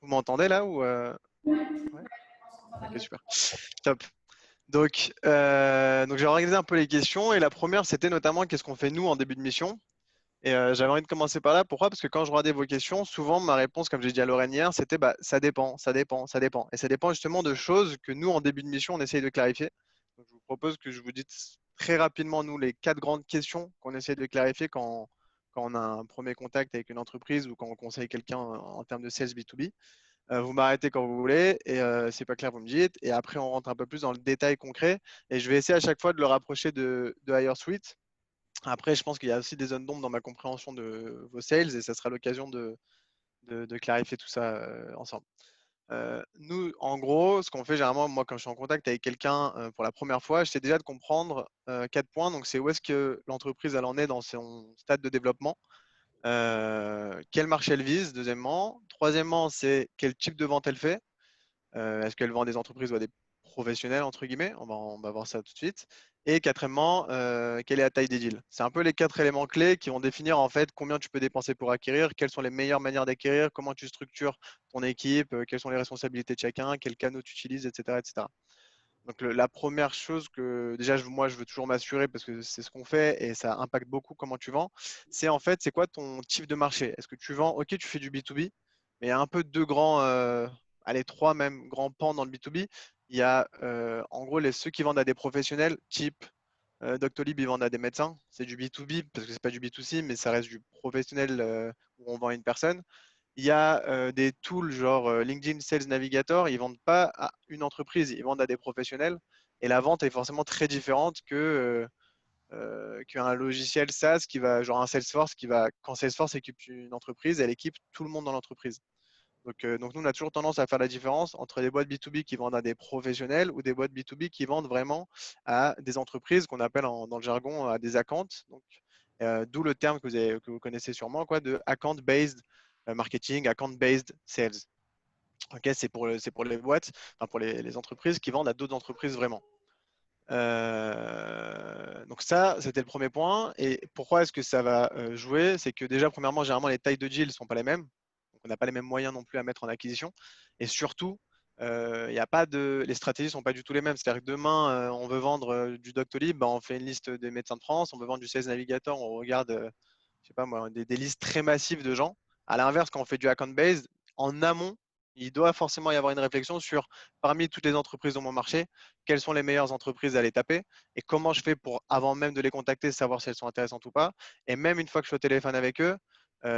Vous m'entendez là ou ouais. Ok, super. Top. Donc j'ai organisé un peu les questions et la première c'était notamment qu'est-ce qu'on fait nous en début de mission. Et j'avais envie de commencer par là. Pourquoi? Parce que quand je regardais vos questions, souvent ma réponse, comme j'ai dit à Lorraine hier, c'était bah, ça dépend, ça dépend, ça dépend. Et ça dépend justement de choses que nous en début de mission on essaye de clarifier. Donc, je vous propose que je vous dise très rapidement nous les quatre grandes questions qu'on essaye de clarifier quand on a un premier contact avec une entreprise ou quand on conseille quelqu'un en termes de sales B2B. Vous m'arrêtez quand vous voulez et c'est pas clair, vous me dites. Et après, on rentre un peu plus dans le détail concret. Et je vais essayer à chaque fois de le rapprocher de HireSuite. Après, je pense qu'il y a aussi des zones d'ombre dans ma compréhension de vos sales et ça sera l'occasion de clarifier tout ça ensemble. Nous, en gros, ce qu'on fait généralement, moi, quand je suis en contact avec quelqu'un pour la première fois, j'essaie déjà de comprendre 4 points. Donc, c'est où est-ce que l'entreprise elle en est dans son stade de développement. Quel marché elle vise, deuxièmement. Troisièmement, c'est quel type de vente elle fait. Est-ce qu'elle vend à des entreprises ou à des professionnels, entre guillemets? On va voir ça tout de suite. Et quatrièmement, quelle est la taille des deals? C'est un peu les 4 éléments clés qui vont définir en fait combien tu peux dépenser pour acquérir, quelles sont les meilleures manières d'acquérir, comment tu structures ton équipe, quelles sont les responsabilités de chacun, quels canaux tu utilises, etc., etc. Donc la première chose que déjà moi je veux toujours m'assurer parce que c'est ce qu'on fait et ça impacte beaucoup comment tu vends, c'est en fait c'est quoi ton type de marché? Est-ce que tu vends, ok tu fais du B2B, mais il y a un peu deux grands, allez trois même grands pans dans le B2B. Il y a en gros ceux qui vendent à des professionnels type Doctolib, ils vendent à des médecins, c'est du B2B parce que c'est pas du B2C mais ça reste du professionnel où on vend à une personne. Il y a des tools genre LinkedIn Sales Navigator, ils ne vendent pas à une entreprise, ils vendent à des professionnels. Et la vente est forcément très différente qu'un logiciel SaaS qui va, genre un Salesforce qui va, quand Salesforce équipe une entreprise, elle équipe tout le monde dans l'entreprise. Donc nous, on a toujours tendance à faire la différence entre des boîtes B2B qui vendent à des professionnels ou des boîtes B2B qui vendent vraiment à des entreprises qu'on appelle dans le jargon à des accounts. Donc, d'où le terme que vous connaissez sûrement, quoi, de account-based marketing, account-based sales. Okay, c'est pour les boîtes, enfin pour les entreprises qui vendent à d'autres entreprises vraiment. Donc ça, c'était le premier point. Et pourquoi est-ce que ça va jouer? C'est que déjà, premièrement, généralement, les tailles de deal ne sont pas les mêmes. Donc, on n'a pas les mêmes moyens non plus à mettre en acquisition. Et surtout, y a pas les stratégies ne sont pas du tout les mêmes. C'est-à-dire que demain, on veut vendre du Doctolib, bah, on fait une liste des médecins de France. On veut vendre du Sales Navigator, on regarde je sais pas moi, des listes très massives de gens. À l'inverse, quand on fait du account-based, en amont, il doit forcément y avoir une réflexion sur, parmi toutes les entreprises dans mon marché, quelles sont les meilleures entreprises à aller taper et comment je fais pour, avant même de les contacter, savoir si elles sont intéressantes ou pas. Et même une fois que je suis au téléphone avec eux,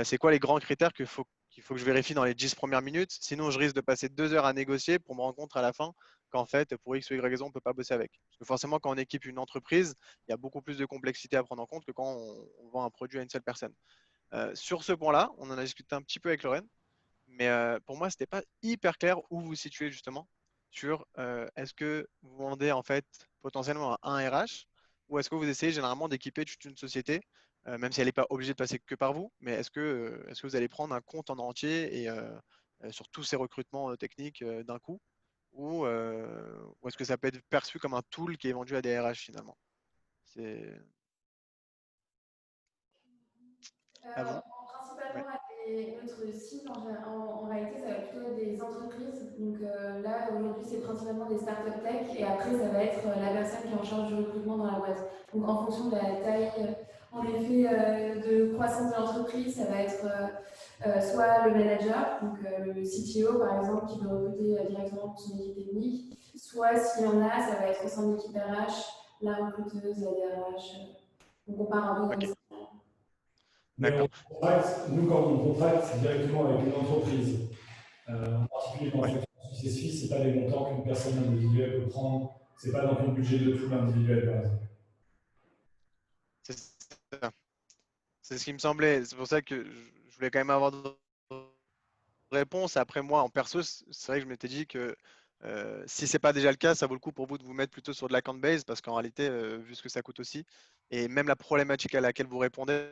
c'est quoi les grands critères qu'il faut que je vérifie dans les 10 premières minutes. Sinon, je risque de passer 2 heures à négocier pour me rendre compte à la fin qu'en fait, pour X ou Y raison, on ne peut pas bosser avec. Parce que forcément, quand on équipe une entreprise, il y a beaucoup plus de complexité à prendre en compte que quand on vend un produit à une seule personne. Sur ce point-là, on en a discuté un petit peu avec Lorraine, mais pour moi, ce n'était pas hyper clair où vous vous situez justement sur est-ce que vous vendez en fait potentiellement à un RH ou est-ce que vous essayez généralement d'équiper toute une société, même si elle n'est pas obligée de passer que par vous, mais est-ce que vous allez prendre un compte en entier et sur tous ces recrutements techniques d'un coup ou est-ce que ça peut être perçu comme un tool qui est vendu à des RH finalement? C'est à vous. Ouais. Principalement, notre cible en réalité, ça va plutôt être des entreprises. Donc là, aujourd'hui, c'est principalement des startups tech et après, ça va être la personne qui est en charge du recrutement dans la boîte. Donc en fonction de la taille, en effet, de croissance de l'entreprise, ça va être soit le manager, donc le CTO par exemple, qui veut recruter directement pour son équipe technique, soit s'il y en a, ça va être au sein de l'équipe RH, la recruteuse, la DRH. Donc on part un peu comme Ok, ça. Mais d'accord. nous, quand on contracte directement avec une entreprise, en particulier dans Ouais. ce successif, ce n'est pas des montants qu'une personne individuelle peut prendre, ce n'est pas dans le budget de tout l'individuel, par exemple. C'est ça. C'est ce qui me semblait. C'est pour ça que je voulais quand même avoir de réponse. Après, moi, en perso, c'est vrai que je m'étais dit que si c'est pas déjà le cas, ça vaut le coup pour vous de vous mettre plutôt sur de l'account base parce qu'en réalité, vu ce que ça coûte aussi, et même la problématique à laquelle vous répondez,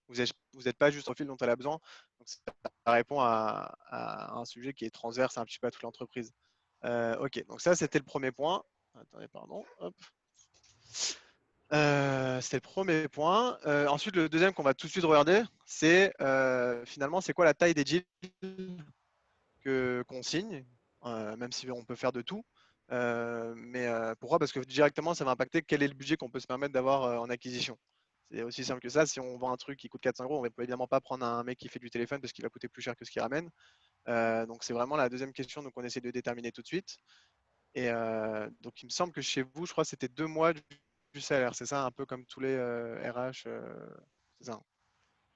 vous êtes pas juste au fil dont elle a besoin. Donc, ça répond à un sujet qui est transverse un petit peu à toute l'entreprise. Ok, donc ça, c'était le premier point. Attendez, pardon. Hop. C'était le premier point. Ensuite, le deuxième qu'on va tout de suite regarder, c'est finalement, c'est quoi la taille des deals qu'on signe, même si on peut faire de tout. Mais pourquoi? Parce que directement, ça va impacter quel est le budget qu'on peut se permettre d'avoir en acquisition. C'est aussi simple que ça. Si on vend un truc qui coûte 400 euros, on ne va évidemment pas prendre un mec qui fait du téléphone parce qu'il va coûter plus cher que ce qu'il ramène. Donc, c'est vraiment la deuxième question qu'on essaie de déterminer tout de suite. Et donc, il me semble que chez vous, je crois que c'était 2 mois du salaire. C'est ça, un peu comme tous les RH. C'est ça.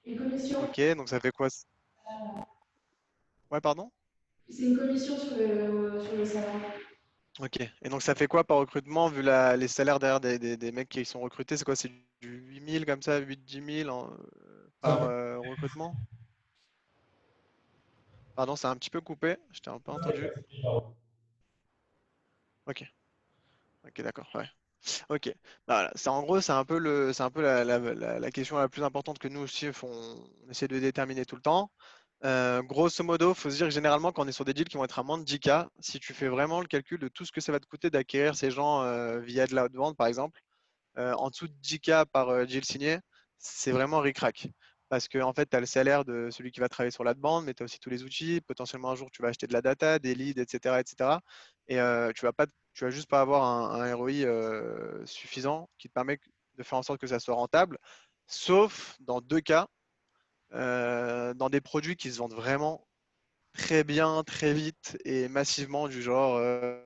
Une commission, Ok, donc ça fait quoi? Ouais, pardon? c'est une commission sur le salaire. Ok. Et donc, ça fait quoi par recrutement, vu les salaires derrière des mecs qui sont recrutés? C'est quoi? C'est du 8 000 comme ça, 8-10 000 par recrutement? Pardon, c'est un petit peu coupé. Je t'ai un peu entendu. Ok. Ok, d'accord. Ouais. Ok. Bah, voilà. En gros, c'est un peu la question la plus importante que nous aussi, on essaie de déterminer tout le temps. Grosso modo, il faut se dire que généralement, quand on est sur des deals qui vont être à moins de 10K, si tu fais vraiment le calcul de tout ce que ça va te coûter d'acquérir ces gens via de la haute vente, par exemple, en dessous de 10K par deal signé, c'est vraiment ric-rac. Parce que en fait, tu as le salaire de celui qui va travailler sur la demande, mais tu as aussi tous les outils. Potentiellement, un jour, tu vas acheter de la data, des leads, etc. etc. Et tu vas juste pas avoir un ROI suffisant qui te permet de faire en sorte que ça soit rentable. Sauf dans 2 cas, dans des produits qui se vendent vraiment très bien, très vite et massivement, du genre euh,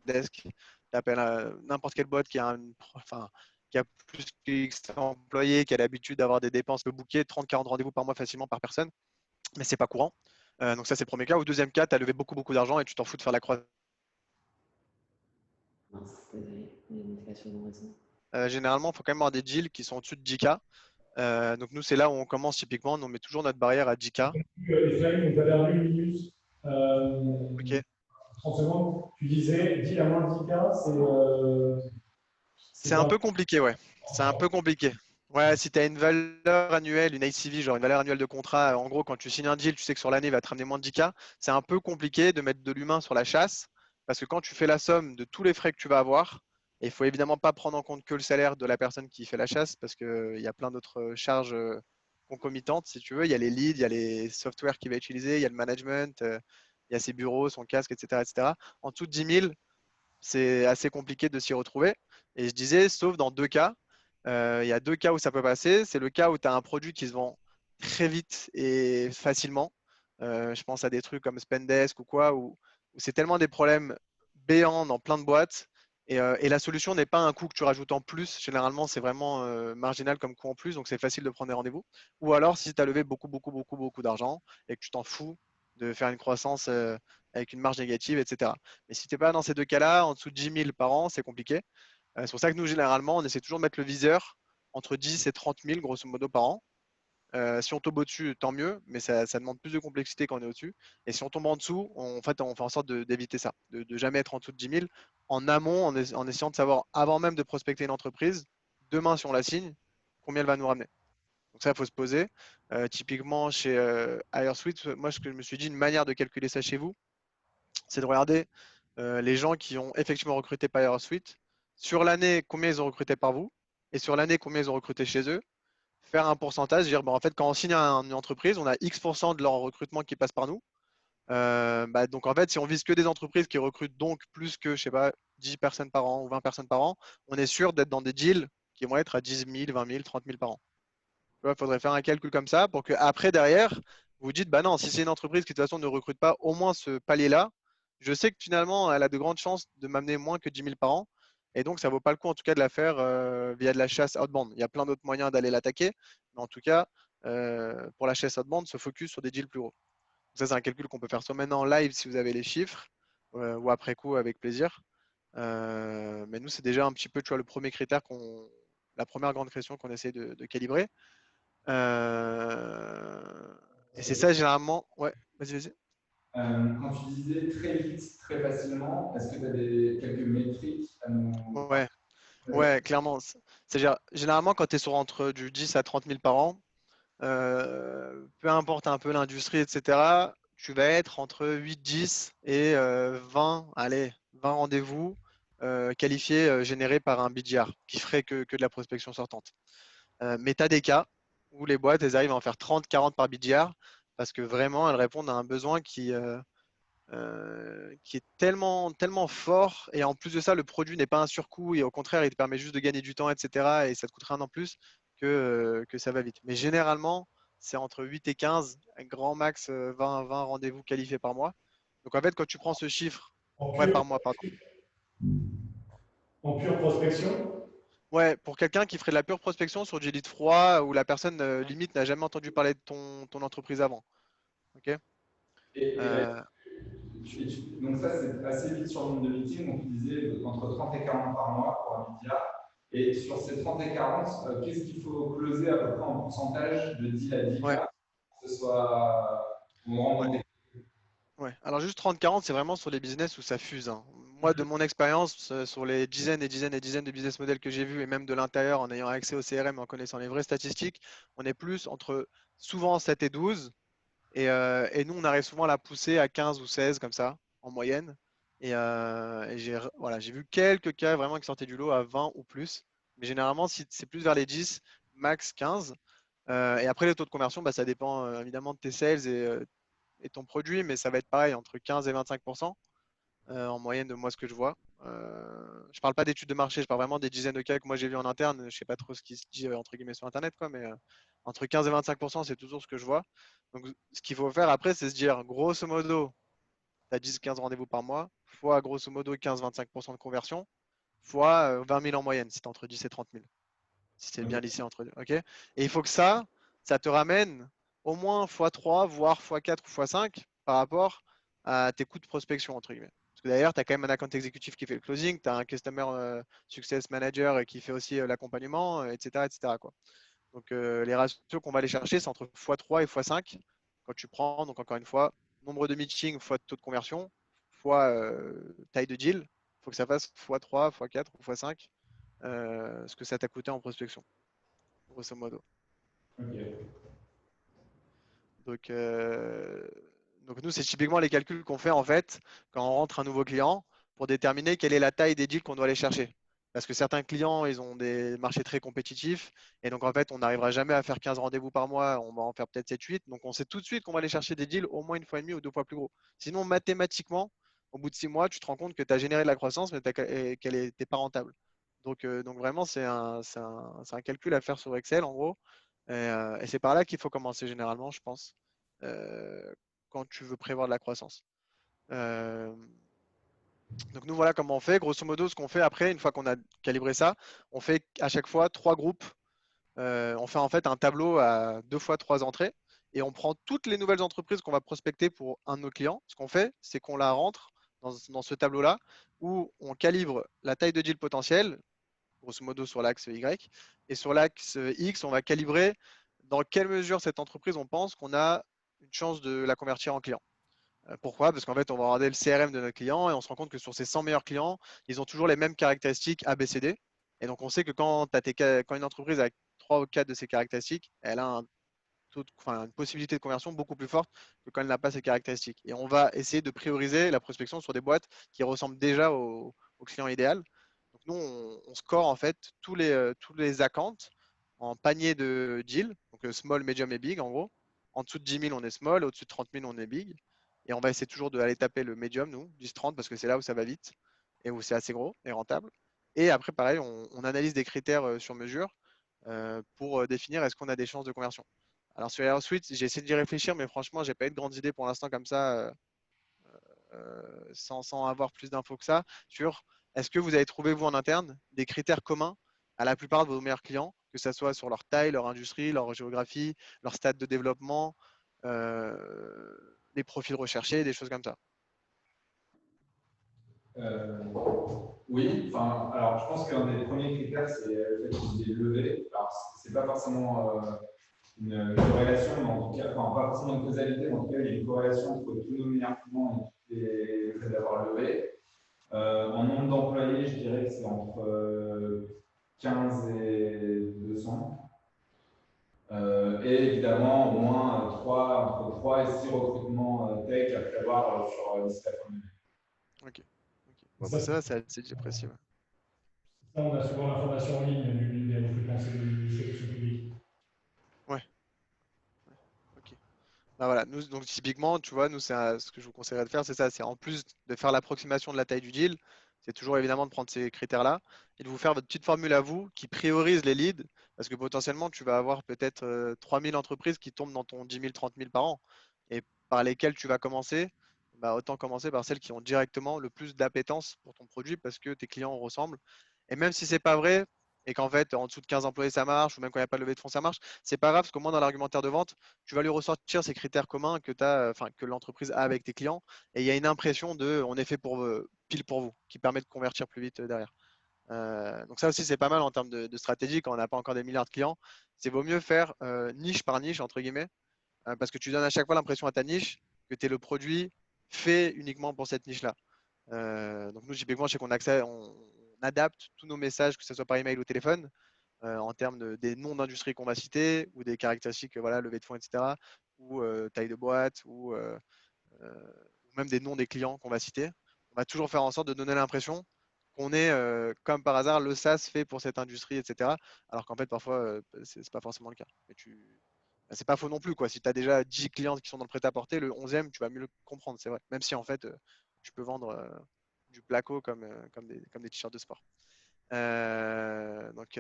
desk, tu appelles n'importe quelle boîte enfin, qui a plus que X employés, qui a l'habitude d'avoir des dépenses bookées, 30-40 rendez-vous par mois facilement par personne, mais c'est pas courant. Donc ça, c'est le premier cas. Ou deuxième cas, tu as levé beaucoup, beaucoup d'argent et tu t'en fous de faire la croix. Désolée, il y a une notification dans le réseau. Généralement, il faut quand même avoir des deals qui sont au-dessus de 10K. Donc nous, c'est là où on commence typiquement. Nous, on met toujours notre barrière à 10K. Ephraim, vous avez un 1 minute, Ok. 30 secondes. Tu disais, dis à moins de 10K, C'est c'est un pas. peu compliqué, ouais. C'est un peu compliqué. Ouais, si tu as une valeur annuelle, une ACV, genre une valeur annuelle de contrat, en gros, quand tu signes un deal, tu sais que sur l'année, il va te ramener moins de 10K. C'est un peu compliqué de mettre de l'humain sur la chasse parce que quand tu fais la somme de tous les frais que tu vas avoir, il faut évidemment pas prendre en compte que le salaire de la personne qui fait la chasse parce qu'il y a plein d'autres charges concomitantes, si tu veux. Il y a les leads, il y a les softwares qu'il va utiliser, il y a le management, il y a ses bureaux, son casque, etc., etc. En dessous de 10 000, c'est assez compliqué de s'y retrouver. Et je disais, sauf dans 2 cas. Il y a 2 cas où ça peut passer. C'est le cas où tu as un produit qui se vend très vite et facilement. Je pense à des trucs comme Spendesk ou quoi, où c'est tellement des problèmes béants dans plein de boîtes. Et la solution n'est pas un coût que tu rajoutes en plus. Généralement, c'est vraiment marginal comme coût en plus. Donc, c'est facile de prendre des rendez-vous. Ou alors, si tu as levé beaucoup, beaucoup, beaucoup, beaucoup d'argent et que tu t'en fous de faire une croissance avec une marge négative, etc. Mais si tu n'es pas dans ces 2 cas-là, en dessous de 10 000 par an, c'est compliqué. C'est pour ça que nous, généralement, on essaie toujours de mettre le viseur entre 10 et 30 000, grosso modo, par an. Si on tombe au-dessus, tant mieux, mais ça demande plus de complexité quand on est au-dessus. Et si on tombe en dessous, on fait en sorte d'éviter ça, de jamais être en dessous de 10 000. En amont, en essayant de savoir, avant même de prospecter une entreprise, demain, si on la signe, combien elle va nous ramener. Donc ça, il faut se poser. Typiquement, chez HireSuite, moi, ce que je me suis dit, une manière de calculer ça chez vous, c'est de regarder les gens qui ont effectivement recruté par HireSuite, sur l'année, combien ils ont recruté par vous, et sur l'année, combien ils ont recruté chez eux, faire un pourcentage, dire, bon, en fait, quand on signe une entreprise, on a X% de leur recrutement qui passe par nous. Donc, en fait, si on vise que des entreprises qui recrutent donc plus que, je sais pas, 10 personnes par an ou 20 personnes par an, on est sûr d'être dans des deals qui vont être à 10 000, 20 000, 30 000 par an. Il faudrait faire un calcul comme ça pour que après derrière, vous dites, bah non, si c'est une entreprise qui de toute façon ne recrute pas au moins ce palier-là, je sais que finalement, elle a de grandes chances de m'amener moins que 10 000 par an. Et donc, ça ne vaut pas le coup, en tout cas, de la faire via de la chasse outbound. Il y a plein d'autres moyens d'aller l'attaquer. Mais en tout cas, pour la chasse outbound, se focus sur des deals plus gros. Donc ça, c'est un calcul qu'on peut faire soit maintenant en live si vous avez les chiffres, ou après coup avec plaisir. Mais nous, c'est déjà un petit peu, tu vois, le premier critère la première grande question qu'on essaie de calibrer. Et c'est ça généralement. Ouais, vas-y, vas-y. Quand tu disais très vite, très facilement, est-ce que tu as quelques métriques à nous. Ouais, ouais, clairement. Généralement, quand tu es sur entre du 10 à 30 000 par an, peu importe un peu l'industrie, etc., tu vas être entre 8, 10 et 20, allez, 20 rendez-vous qualifiés générés par un BDR qui ferait que de la prospection sortante. Mais tu as des cas où les boîtes, elles arrivent à en faire 30, 40 par BDR parce que vraiment, elles répondent à un besoin qui est tellement, tellement fort. Et en plus de ça, le produit n'est pas un surcoût et au contraire, il te permet juste de gagner du temps, etc. Et ça te coûte rien en plus que ça va vite. Mais généralement, c'est entre 8 et 15, un grand max 20 rendez-vous qualifiés par mois. Donc en fait, quand tu prends ce chiffre, En ouais, pure, par mois, pardon. en pure prospection? Ouais, pour quelqu'un qui ferait de la pure prospection sur du lead froid où la personne limite n'a jamais entendu parler de ton entreprise avant. Ok. Et là, Euh, donc ça, c'est assez vite sur le nombre de meetings. Donc, tu disais entre 30 et 40 par mois pour un média. Et sur ces 30 et 40, qu'est-ce qu'il faut closer à peu près en pourcentage de deal à deal ouais, pour que ce soit on ouais. rentre. Ouais. Alors juste 30-40, c'est vraiment sur les business où ça fuse, hein. Moi, de mon expérience, sur les dizaines et dizaines et dizaines de business models que j'ai vus, et même de l'intérieur, en ayant accès au CRM, en connaissant les vraies statistiques, on est plus entre souvent 7 et 12. Et nous, on arrive souvent à la pousser à 15 ou 16 comme ça, en moyenne. Et j'ai vu quelques cas vraiment qui sortaient du lot à 20 ou plus. Mais généralement, si c'est plus vers les 10, max 15. Et après, les taux de conversion, bah, ça dépend évidemment de tes sales et ton produit, mais ça va être pareil, entre 15 et 25% en moyenne de moi ce que je vois. Je parle pas d'études de marché, je parle vraiment des dizaines de cas que moi j'ai vu en interne. Je sais pas trop ce qui se dit entre guillemets sur Internet, quoi, mais entre 15 et 25%, c'est toujours ce que je vois. Donc ce qu'il faut faire après, c'est se dire, grosso modo, tu as 10-15 rendez-vous par mois, fois grosso modo 15-25% de conversion, fois 20 000 en moyenne, si tu entre 10 et 30 000. Si c'est bien lissé entre deux. Ok. Et il faut que ça te ramène au moins x3, voire x4 ou x5 par rapport à tes coûts de prospection, entre guillemets. Parce que d'ailleurs, tu as quand même un account exécutif qui fait le closing, tu as un customer success manager qui fait aussi l'accompagnement, etc., etc., quoi. Donc les ratios qu'on va aller chercher, c'est entre x3 et x5 quand tu prends, donc encore une fois, nombre de meetings fois taux de conversion, fois taille de deal. Il faut que ça fasse x3, x4 ou x5 ce que ça t'a coûté en prospection grosso modo. Ok. Donc, euh, donc nous, c'est typiquement les calculs qu'on fait en fait quand on rentre un nouveau client pour déterminer quelle est la taille des deals qu'on doit aller chercher. Parce que certains clients, ils ont des marchés très compétitifs. Et donc, en fait, on n'arrivera jamais à faire 15 rendez-vous par mois. On va en faire peut-être 7-8. Donc, on sait tout de suite qu'on va aller chercher des deals au moins une fois et demie ou 2 fois plus gros. Sinon, mathématiquement, au bout de 6 mois, tu te rends compte que tu as généré de la croissance, mais qu'elle n'était pas rentable. Donc vraiment, c'est un calcul à faire sur Excel, en gros. Et c'est par là qu'il faut commencer généralement, je pense, euh, quand tu veux prévoir de la croissance. Euh, donc nous, voilà comment on fait. Grosso modo, ce qu'on fait après, une fois qu'on a calibré ça, on fait à chaque fois 3 groupes. On fait en fait un tableau à 2 fois 3 entrées et on prend toutes les nouvelles entreprises qu'on va prospecter pour un de nos clients. Ce qu'on fait, c'est qu'on la rentre dans ce tableau-là où on calibre la taille de deal potentiel, grosso modo sur l'axe Y. Et sur l'axe X, on va calibrer dans quelle mesure cette entreprise, on pense qu'on a une chance de la convertir en client. Pourquoi? Parce qu'en fait, on va regarder le CRM de notre client et on se rend compte que sur ces 100 meilleurs clients, ils ont toujours les mêmes caractéristiques A, B, C, D. Et donc, on sait que quand une entreprise a 3 ou 4 de ces caractéristiques, elle a une possibilité de conversion beaucoup plus forte que quand elle n'a pas ces caractéristiques. Et on va essayer de prioriser la prospection sur des boîtes qui ressemblent déjà au client idéal. Donc nous, on score en fait tous les accounts en panier de deal, donc small, medium et big en gros. En dessous de 10 000, on est small, au-dessus de 30 000, on est big. Et on va essayer toujours d'aller taper le medium, nous, 10-30, parce que c'est là où ça va vite et où c'est assez gros et rentable. Et après, pareil, on analyse des critères sur mesure pour définir est-ce qu'on a des chances de conversion. Alors sur Airsuite, j'ai essayé d'y réfléchir, mais franchement, j'ai pas eu de grandes idées pour l'instant comme ça, sans avoir plus d'infos que ça, sur est-ce que vous avez trouvé, vous, en interne, des critères communs à la plupart de vos meilleurs clients, que ce soit sur leur taille, leur industrie, leur géographie, leur stade de développement, les profils recherchés, des choses comme ça. Euh, oui, enfin, alors je pense qu'un des premiers critères, c'est le fait qu'il est levé. Alors, c'est pas forcément une corrélation, mais en tout cas, enfin, pas forcément une causalité, mais en tout cas, il y a une corrélation entre tous nos meilleurs clients et le fait d'avoir levé. En nombre d'employés, je dirais que c'est entre 15 et 200. Et évidemment, au moins entre 3 et 6 recrutements tech à prévoir sur d'ici la fin de l'année. Ok. Bon, bah, ça, c'est assez j'apprécie. Ouais. Ça, on a souvent l'information en ligne des recrutements, c'est du sélection publique. Ouais. Ah, voilà, nous, donc typiquement, tu vois, nous, ce que je vous conseillerais de faire, c'est ça, c'est en plus de faire l'approximation de la taille du deal, c'est toujours évidemment de prendre ces critères-là et de vous faire votre petite formule à vous qui priorise les leads, parce que potentiellement, tu vas avoir peut-être 3000 entreprises qui tombent dans ton 10 000, 30 000 par an, et par lesquelles tu vas commencer, bah, autant commencer par celles qui ont directement le plus d'appétence pour ton produit, parce que tes clients ressemblent. Et même si c'est pas vrai, et qu'en fait, en dessous de 15 employés, ça marche, ou même quand il n'y a pas de levée de fonds, ça marche, c'est pas grave, parce qu'au moins dans l'argumentaire de vente, tu vas lui ressortir ces critères communs que l'entreprise a avec tes clients. Et il y a une impression de on est fait pour pile pour vous, qui permet de convertir plus vite derrière. Donc ça aussi, c'est pas mal en termes de stratégie quand on n'a pas encore des milliards de clients. C'est vaut mieux faire niche par niche, entre guillemets, parce que tu donnes à chaque fois l'impression à ta niche que tu es le produit fait uniquement pour cette niche-là. Donc nous, typiquement, je sais on adapte tous nos messages, que ce soit par email ou téléphone, en termes des noms d'industrie qu'on va citer ou des caractéristiques, voilà, levée de fonds, etc., ou taille de boîte, ou même des noms des clients qu'on va citer. On va toujours faire en sorte de donner l'impression qu'on est, comme par hasard, le SaaS fait pour cette industrie, etc. Alors qu'en fait, parfois, c'est pas forcément le cas. Mais bah, c'est pas faux non plus, quoi. Si tu as déjà 10 clients qui sont dans le prêt-à-porter, le 11e, tu vas mieux le comprendre, c'est vrai. Même si en fait, tu peux vendre du placo comme des t-shirts de sport. Donc,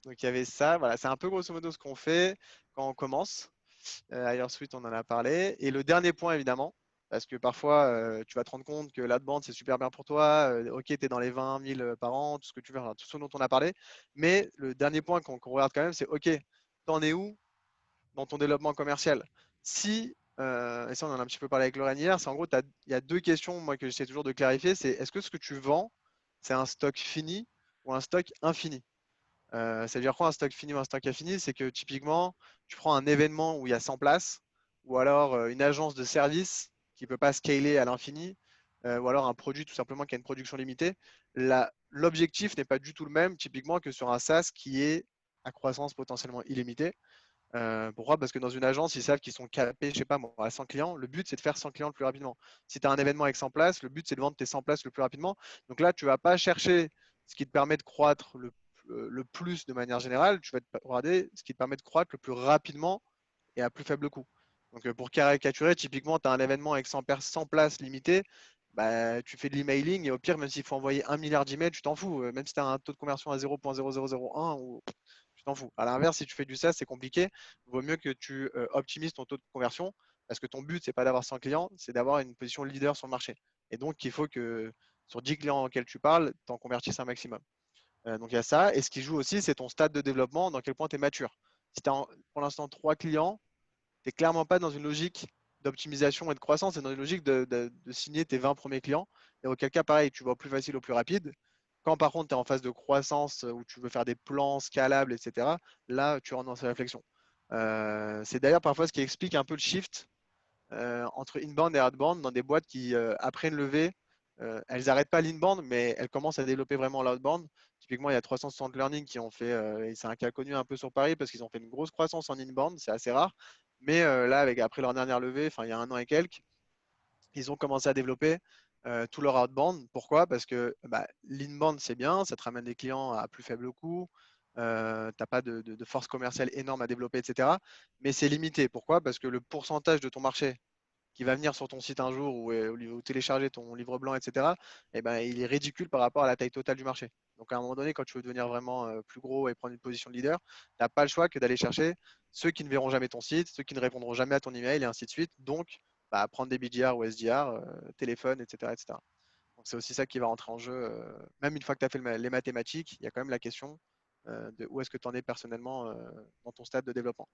donc il y avait ça, voilà, c'est un peu grosso modo ce qu'on fait quand on commence. Suite, on en a parlé. Et le dernier point, évidemment, parce que parfois, tu vas te rendre compte que l'ad-band, c'est super bien pour toi. Ok, tu es dans les 20 000 par an, tout ce que tu veux, enfin, tout ce dont on a parlé. Mais le dernier point qu'on regarde quand même, c'est ok, t'en es où dans ton développement commercial? Si, et ça, on en a un petit peu parlé avec Lorraine hier, c'est en gros, il y a deux questions, moi, que j'essaie toujours de clarifier. C'est est-ce que ce que tu vends, c'est un stock fini ou un stock infini? Ça veut dire quoi un stock fini ou un stock infini? C'est que typiquement, tu prends un événement où il y a 100 places, ou alors une agence de service qui ne peut pas scaler à l'infini, ou alors un produit tout simplement qui a une production limitée. L'objectif n'est pas du tout le même, typiquement, que sur un SaaS qui est à croissance potentiellement illimitée. Pourquoi? Parce que dans une agence, ils savent qu'ils sont capés, je sais pas moi, à 100 clients. Le but, c'est de faire 100 clients le plus rapidement. Si tu as un événement avec 100 places, le but, c'est de vendre tes 100 places le plus rapidement. Donc là, tu ne vas pas chercher ce qui te permet de croître le plus de manière générale. Tu vas te regarder ce qui te permet de croître le plus rapidement et à plus faible coût. Donc pour caricaturer, typiquement, tu as un événement avec 100 places limitées. Bah, tu fais de l'emailing et au pire, même s'il faut envoyer 1 milliard d'emails, tu t'en fous. Même si tu as un taux de conversion à 0,0001 ou tu t'en fous. À l'inverse, si tu fais du SaaS, c'est compliqué. Il vaut mieux que tu optimises ton taux de conversion parce que ton but, c'est pas d'avoir 100 clients, c'est d'avoir une position leader sur le marché. Et donc, il faut que sur 10 clients auxquels tu parles, tu en convertisses un maximum. Donc, il y a ça. Et ce qui joue aussi, c'est ton stade de développement, dans quel point tu es mature. Si tu as pour l'instant 3 clients, tu n'es clairement pas dans une logique d'optimisation et de croissance, c'est dans une logique de signer tes 20 premiers clients. Et auquel cas, pareil, tu vas au plus facile, au plus rapide. Quand par contre, tu es en phase de croissance où tu veux faire des plans scalables, etc., là, tu rentres dans ces réflexions. C'est d'ailleurs parfois ce qui explique un peu le shift entre inbound et outbound dans des boîtes qui, après une levée, elles n'arrêtent pas l'inbound, mais elles commencent à développer vraiment l'outbound. Typiquement, il y a 360 Learning qui ont fait, et c'est un cas connu un peu sur Paris parce qu'ils ont fait une grosse croissance en inbound, c'est assez rare. Mais là, après leur dernière levée, il y a 1 an et quelques, ils ont commencé à développer tout leur outbound. Pourquoi? Parce que l'inbound, c'est bien, ça te ramène des clients à plus faible coût, tu n'as pas de force commerciale énorme à développer, etc. Mais c'est limité. Pourquoi? Parce que le pourcentage de ton marché qui va venir sur ton site un jour ou télécharger ton livre blanc, etc., il est ridicule par rapport à la taille totale du marché. Donc à un moment donné, quand tu veux devenir vraiment plus gros et prendre une position de leader, tu n'as pas le choix que d'aller chercher ceux qui ne verront jamais ton site, ceux qui ne répondront jamais à ton email et ainsi de suite. Donc, prendre des BDR ou SDR, téléphone, etc., etc. Donc c'est aussi ça qui va rentrer en jeu. Même une fois que tu as fait les mathématiques, il y a quand même la question de où est-ce que tu en es personnellement dans ton stade de développement.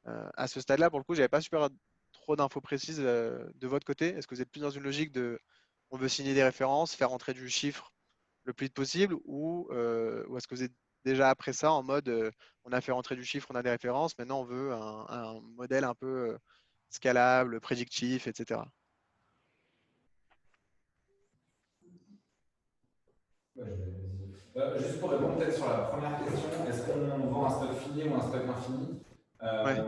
À ce stade-là, pour le coup, j'avais pas super trop d'infos précises de votre côté. Est-ce que vous êtes plus dans une logique de on veut signer des références, faire entrer du chiffre le plus vite possible, ou est-ce que vous êtes déjà après ça en mode on a fait rentrer du chiffre, on a des références, maintenant on veut un modèle un peu scalable, prédictif, etc. Ouais, juste pour répondre peut-être sur la première question, est-ce qu'on vend un stock fini ou un stock infini? Ouais, Euh,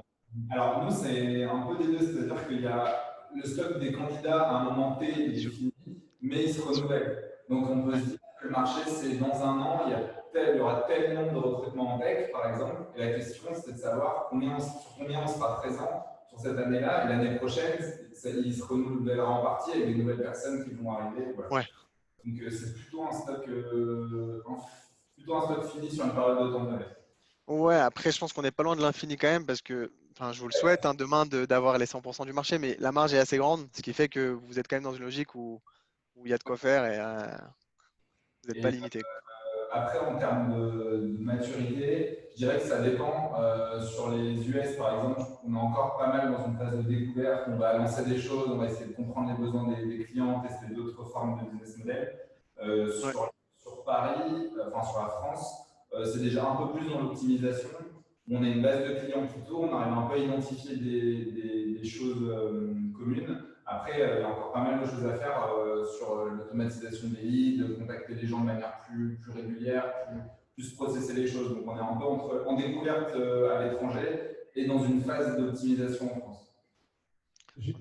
alors nous, c'est un peu des deux, c'est-à-dire qu'il y a le stock des candidats à un moment T, il est bisous. fini, mais il se Bisous. renouvelle. Donc on peut Ouais, se dire que le marché, c'est dans 1 an, il y aura tel nombre de recrutements en tech, par exemple, et la question, c'est de savoir sur combien on sera présent pour cette année-là. Et l'année prochaine, il se renouvellera en partie avec des nouvelles personnes qui vont arriver. Voilà. Ouais. Donc, c'est plutôt un stock fini sur une période de temps donné. Ouais, après, je pense qu'on n'est pas loin de l'infini quand même parce que, enfin, je vous le souhaite, hein, demain d'avoir les 100% du marché, mais la marge est assez grande, ce qui fait que vous êtes quand même dans une logique où il y a de quoi faire et vous n'êtes pas Et limité. après, en termes de maturité, je dirais que ça dépend. Sur les US, par exemple, on est encore pas mal dans une phase de découverte. On va lancer des choses, on va essayer de comprendre les besoins des clients, tester d'autres formes de business model. Ouais. Sur Paris, enfin sur la France, c'est déjà un peu plus dans l'optimisation. On a une base de clients qui tourne, on arrive un peu à identifier des choses communes. Après, il y a encore pas mal de choses à faire sur l'automatisation des leads, contacter les gens de manière plus régulière, plus processer les choses. Donc, on est un peu en découverte à l'étranger et dans une phase d'optimisation en France.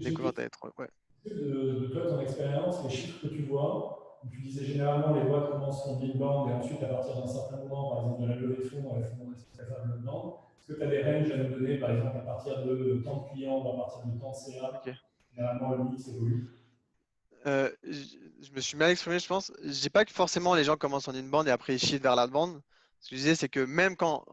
Découverte à être. Ouais. De toi, ton expérience, les chiffres que tu vois, où tu disais généralement les boîtes commencent en inbound et ensuite à partir d'un certain moment, par exemple de la levée de fonds, elles font faire de l'outbound. Est-ce que tu as des ranges à nous donner, par exemple, à partir de tant de clients ou à partir de tant de CA? Ok. Généralement, le mix évolue. Je me suis mal exprimé, je pense. Je dis pas que forcément les gens commencent en inbound et après ils shift vers l'outbound. Ce que je disais, c'est que même quand.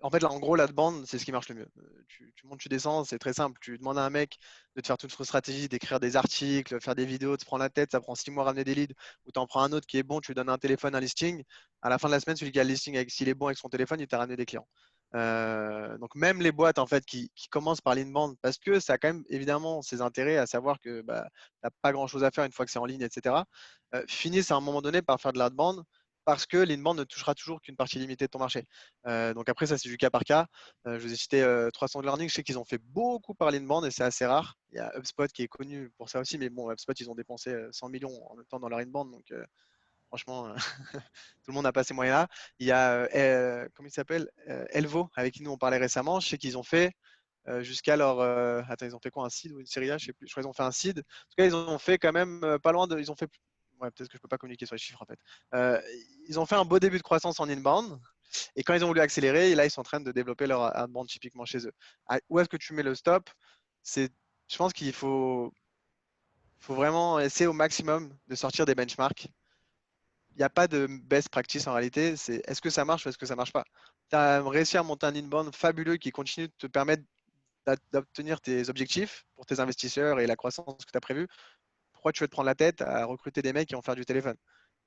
En fait, là, en gros, l'outbound, c'est ce qui marche le mieux. Tu montes, tu descends, c'est très simple. Tu demandes à un mec de te faire toute une stratégie, d'écrire des articles, faire des vidéos, de se prendre la tête, ça prend 6 mois à ramener des leads. Ou tu en prends un autre qui est bon, tu lui donnes un téléphone, un listing. À la fin de la semaine, celui qui a le listing, s'il est bon avec son téléphone, il t'a ramené des clients. Donc même les boîtes en fait qui commencent par l'inbound, parce que ça a quand même évidemment ses intérêts à savoir que bah, tu n'as pas grand chose à faire une fois que c'est en ligne, etc. Finissent à un moment donné par faire de l'outbound parce que l'inbound ne touchera toujours qu'une partie limitée de ton marché. Donc après ça c'est du cas par cas. Je vous ai cité 300 Learning, je sais qu'ils ont fait beaucoup par l'inbound et c'est assez rare. Il y a HubSpot qui est connu pour ça aussi, mais bon HubSpot ils ont dépensé 100 millions en même temps dans leur inbound, donc franchement, tout le monde n'a pas ces moyens-là. Il y a, comment il s'appelle Elvo, avec qui nous on parlait récemment. Je sais qu'ils ont fait jusqu'à leur. Attends, ils ont fait quoi, un seed ou une série A? Je sais plus. Je crois qu'ils ont fait un seed. En tout cas, ils ont fait quand même pas loin de. Ils ont fait. Ouais, peut-être que je peux pas communiquer sur les chiffres en fait. Euh, Ils ont fait un beau début de croissance en inbound. Et quand ils ont voulu accélérer, là, ils sont en train de développer leur outbound typiquement chez eux. Où est-ce que tu mets le stop? Je pense qu'il faut vraiment essayer au maximum de sortir des benchmarks. Il n'y a pas de best practice en réalité. C'est est-ce que ça marche ou est-ce que ça marche pas? Tu as réussi à monter un inbound fabuleux qui continue de te permettre d'obtenir tes objectifs pour tes investisseurs et la croissance que tu as prévue. Pourquoi tu veux te prendre la tête à recruter des mecs qui vont faire du téléphone?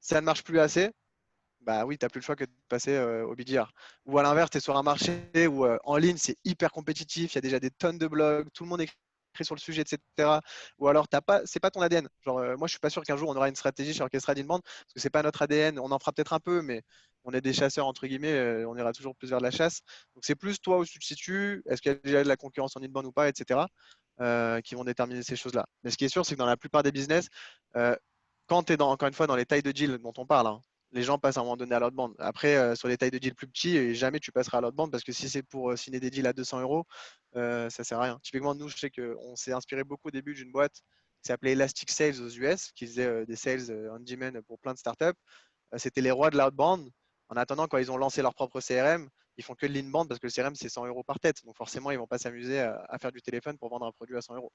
Si ça ne marche plus assez, bah oui, tu n'as plus le choix que de passer au BDR. Ou à l'inverse, tu es sur un marché où en ligne, c'est hyper compétitif, il y a déjà des tonnes de blogs, tout le monde écrit sur le sujet, etc. Ou alors, c'est pas ton ADN. Genre, moi, je suis pas sûr qu'un jour, on aura une stratégie chez Orchestra d'Inbound, parce que c'est pas notre ADN. On en fera peut-être un peu, mais on est des chasseurs, entre guillemets, on ira toujours plus vers de la chasse. Donc, c'est plus toi où tu te situes, est-ce qu'il y a déjà de la concurrence en inbound ou pas, etc., qui vont déterminer ces choses-là. Mais ce qui est sûr, c'est que dans la plupart des business, quand tu es encore une fois dans les tailles de deal dont on parle, hein, les gens passent à un moment donné à l'outbound. Après, sur les tailles de deal plus petits, jamais tu passeras à l'outbound parce que si c'est pour signer des deals à 200 euros, ça sert à rien. Typiquement, nous, je sais qu'on s'est inspiré beaucoup au début d'une boîte qui s'appelait Elastic Sales aux US, qui faisait des sales on demand pour plein de startups. C'était les rois de l'outbound. En attendant, quand ils ont lancé leur propre CRM, ils font que de l'inbound parce que le CRM, c'est 100 euros par tête. Donc forcément, ils ne vont pas s'amuser à faire du téléphone pour vendre un produit à 100 euros.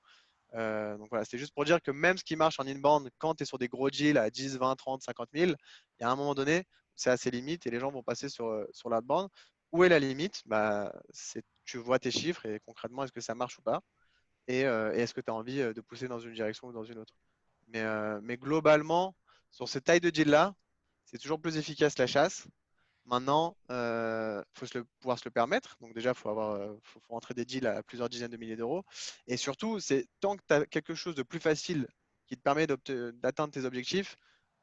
Donc voilà, c'est juste pour dire que même ce qui marche en inbound, quand tu es sur des gros deals à 10, 20, 30, 50 000, il y a un moment donné, c'est à ses limites et les gens vont passer sur l'outbound. Où est la limite? Bah, tu vois tes chiffres et concrètement, est-ce que ça marche ou pas? Et est-ce que tu as envie de pousser dans une direction ou dans une autre? Mais globalement, sur cette taille de deal-là, c'est toujours plus efficace la chasse. Maintenant, il faut pouvoir se le permettre. Donc déjà, faut rentrer des deals à plusieurs dizaines de milliers d'euros. Et surtout, c'est tant que tu as quelque chose de plus facile qui te permet d'atteindre tes objectifs,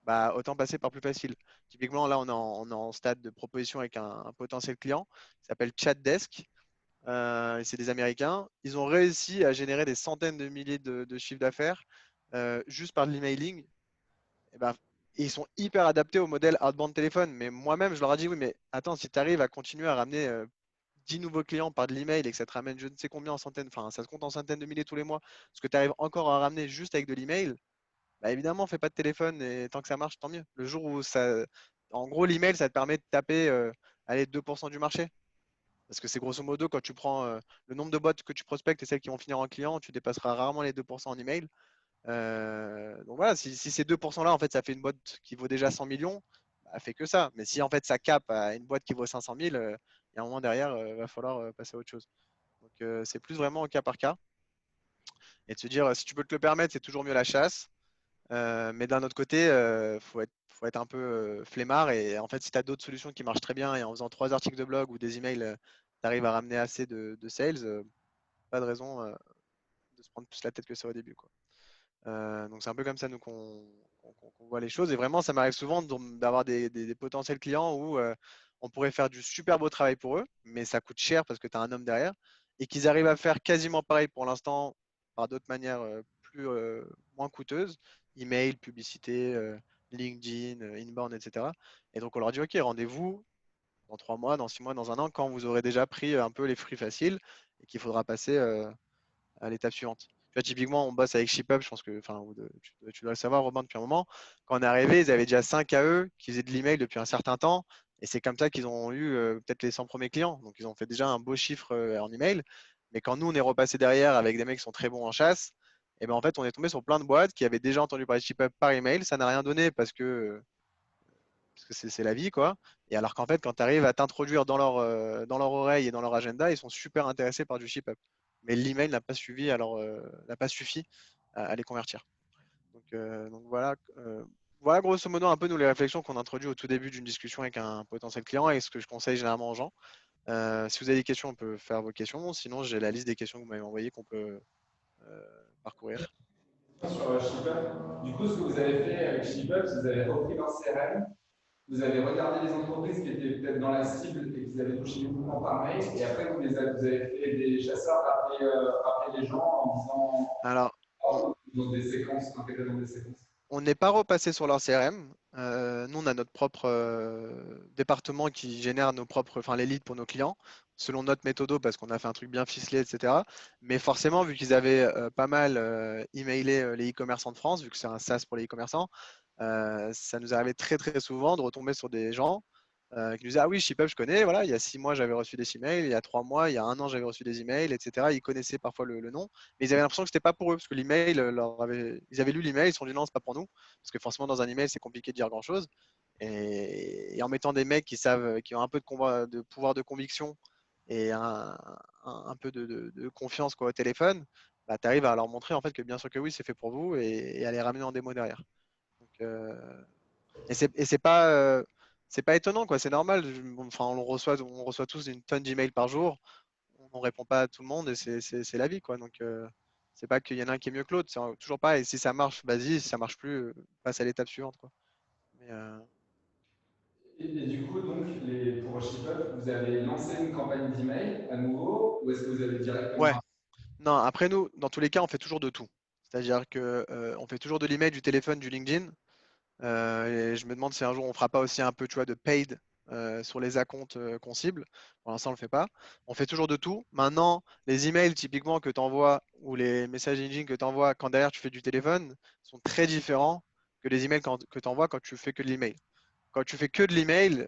bah, autant passer par plus facile. Typiquement, là, on est en stade de proposition avec un potentiel client qui s'appelle ChatDesk. C'est des Américains. Ils ont réussi à générer des centaines de milliers de chiffres d'affaires juste par de l'emailing. Et ben, ils sont hyper adaptés au modèle outbound téléphone. Mais moi-même, je leur ai dit, oui, mais attends, si tu arrives à continuer à ramener 10 nouveaux clients par de l'email et que ça te ramène je ne sais combien en centaines, enfin, ça se compte en centaines de milliers tous les mois, ce que tu arrives encore à ramener juste avec de l'email, bah évidemment, fais pas de téléphone et tant que ça marche, tant mieux. Le jour où ça. En gros, l'email, ça te permet de taper allez, 2% du marché. Parce que c'est grosso modo, quand tu prends le nombre de boîtes que tu prospectes et celles qui vont finir en client, tu dépasseras rarement les 2% en email. Donc voilà, si ces 2%-là, en fait, ça fait une boîte qui vaut déjà 100 millions, bah, fait que ça. Mais si en fait ça capte à une boîte qui vaut 500 000, il y a un moment derrière, il va falloir passer à autre chose. Donc c'est plus vraiment au cas par cas. Et de se dire, si tu peux te le permettre, c'est toujours mieux la chasse. Mais d'un autre côté, faut être un peu flemmard. Et en fait, si tu as d'autres solutions qui marchent très bien et en faisant 3 articles de blog ou des emails, tu arrives à ramener assez de sales, pas de raison de se prendre plus la tête que ça au début, quoi. Donc c'est un peu comme ça nous qu'on voit les choses. Et vraiment, ça m'arrive souvent d'avoir des potentiels clients où on pourrait faire du super beau travail pour eux, mais ça coûte cher parce que tu as un homme derrière, et qu'ils arrivent à faire quasiment pareil pour l'instant par d'autres manières moins coûteuses, email, publicité, LinkedIn, inbound, etc. Et donc on leur dit, OK, rendez-vous dans 3 mois, dans 6 mois, dans un an, quand vous aurez déjà pris un peu les fruits faciles et qu'il faudra passer à l'étape suivante. Tu vois, typiquement, on bosse avec ShipUp, je pense que tu dois le savoir, Robin, depuis un moment. Quand on est arrivé, ils avaient déjà 5 AE qui faisaient de l'email depuis un certain temps. Et c'est comme ça qu'ils ont eu peut-être les 100 premiers clients. Donc, ils ont fait déjà un beau chiffre en email. Mais quand nous, on est repassé derrière avec des mecs qui sont très bons en chasse, et ben en fait, on est tombé sur plein de boîtes qui avaient déjà entendu parler de ShipUp par email. Ça n'a rien donné parce que c'est la vie, quoi. Et alors qu'en fait, quand tu arrives à t'introduire dans leur oreille et dans leur agenda, ils sont super intéressés par du ship-up. Mais l'email n'a pas suivi, n'a pas suffi à les convertir. Donc voilà, voilà grosso modo un peu nous les réflexions qu'on introduit au tout début d'une discussion avec un potentiel client et ce que je conseille généralement aux gens. Si vous avez des questions, on peut faire vos questions. Sinon, j'ai la liste des questions que vous m'avez envoyées qu'on peut parcourir. Sur ShipUp, du coup, ce que vous avez fait avec ShipUp, vous avez repris leur CRM, vous avez regardé les entreprises qui étaient peut-être dans la cible et qui avaient touché beaucoup par mail, et après, vous avez fait des chasseurs, rappeler les gens en disant Alors, on, dans des séquences, intégrées dans des séquences. On n'est pas repassé sur leur CRM. Nous, on a notre propre département qui génère nos propres, enfin, les leads pour nos clients, selon notre méthodo, parce qu'on a fait un truc bien ficelé, etc. Mais forcément, vu qu'ils avaient pas mal emailé les e-commerçants de France, vu que c'est un SaaS pour les e-commerçants, ça nous arrivait très très souvent de retomber sur des gens qui nous disaient, ah oui, ShipUp, je connais, voilà, il y a 6 mois, j'avais reçu des emails, il y a 3 mois, il y a 1 an, j'avais reçu des emails, etc. Ils connaissaient parfois le nom, mais ils avaient l'impression que c'était pas pour eux, parce que l'email, ils avaient lu l'email, ils se sont dit non, c'est pas pour nous, parce que forcément, dans un email, c'est compliqué de dire grand-chose. Et en mettant des mecs qui savent, qui ont un peu de pouvoir de conviction et un peu de confiance, quoi, au téléphone, bah, tu arrives à leur montrer en fait que bien sûr que oui, c'est fait pour vous, et à les ramener en démo derrière. Donc, et c'est pas étonnant, quoi. C'est normal. Enfin, on reçoit tous une tonne d'emails par jour. On répond pas à tout le monde et c'est la vie, quoi. Donc, c'est pas qu'il y en a un qui est mieux que l'autre. C'est toujours pareil. Si ça marche, vas-y. Si ça marche plus, passe à l'étape suivante, quoi. Mais, Et du coup, donc, pour ShipUp, vous avez lancé une campagne d'email à nouveau, ou est-ce que vous avez directement. ouais. Non, après nous, dans tous les cas, on fait toujours de tout. C'est-à-dire que on fait toujours de l'email, du téléphone, du LinkedIn. Et je me demande si un jour on fera pas aussi un peu, tu vois, de paid sur les acomptes qu'on cible. Pour l'instant, on le fait pas. On fait toujours de tout. Maintenant, les emails typiquement que tu envoies ou les messages engine que tu envoies quand derrière tu fais du téléphone sont très différents que les emails que tu envoies quand tu fais que de l'email. Quand tu fais que de l'email,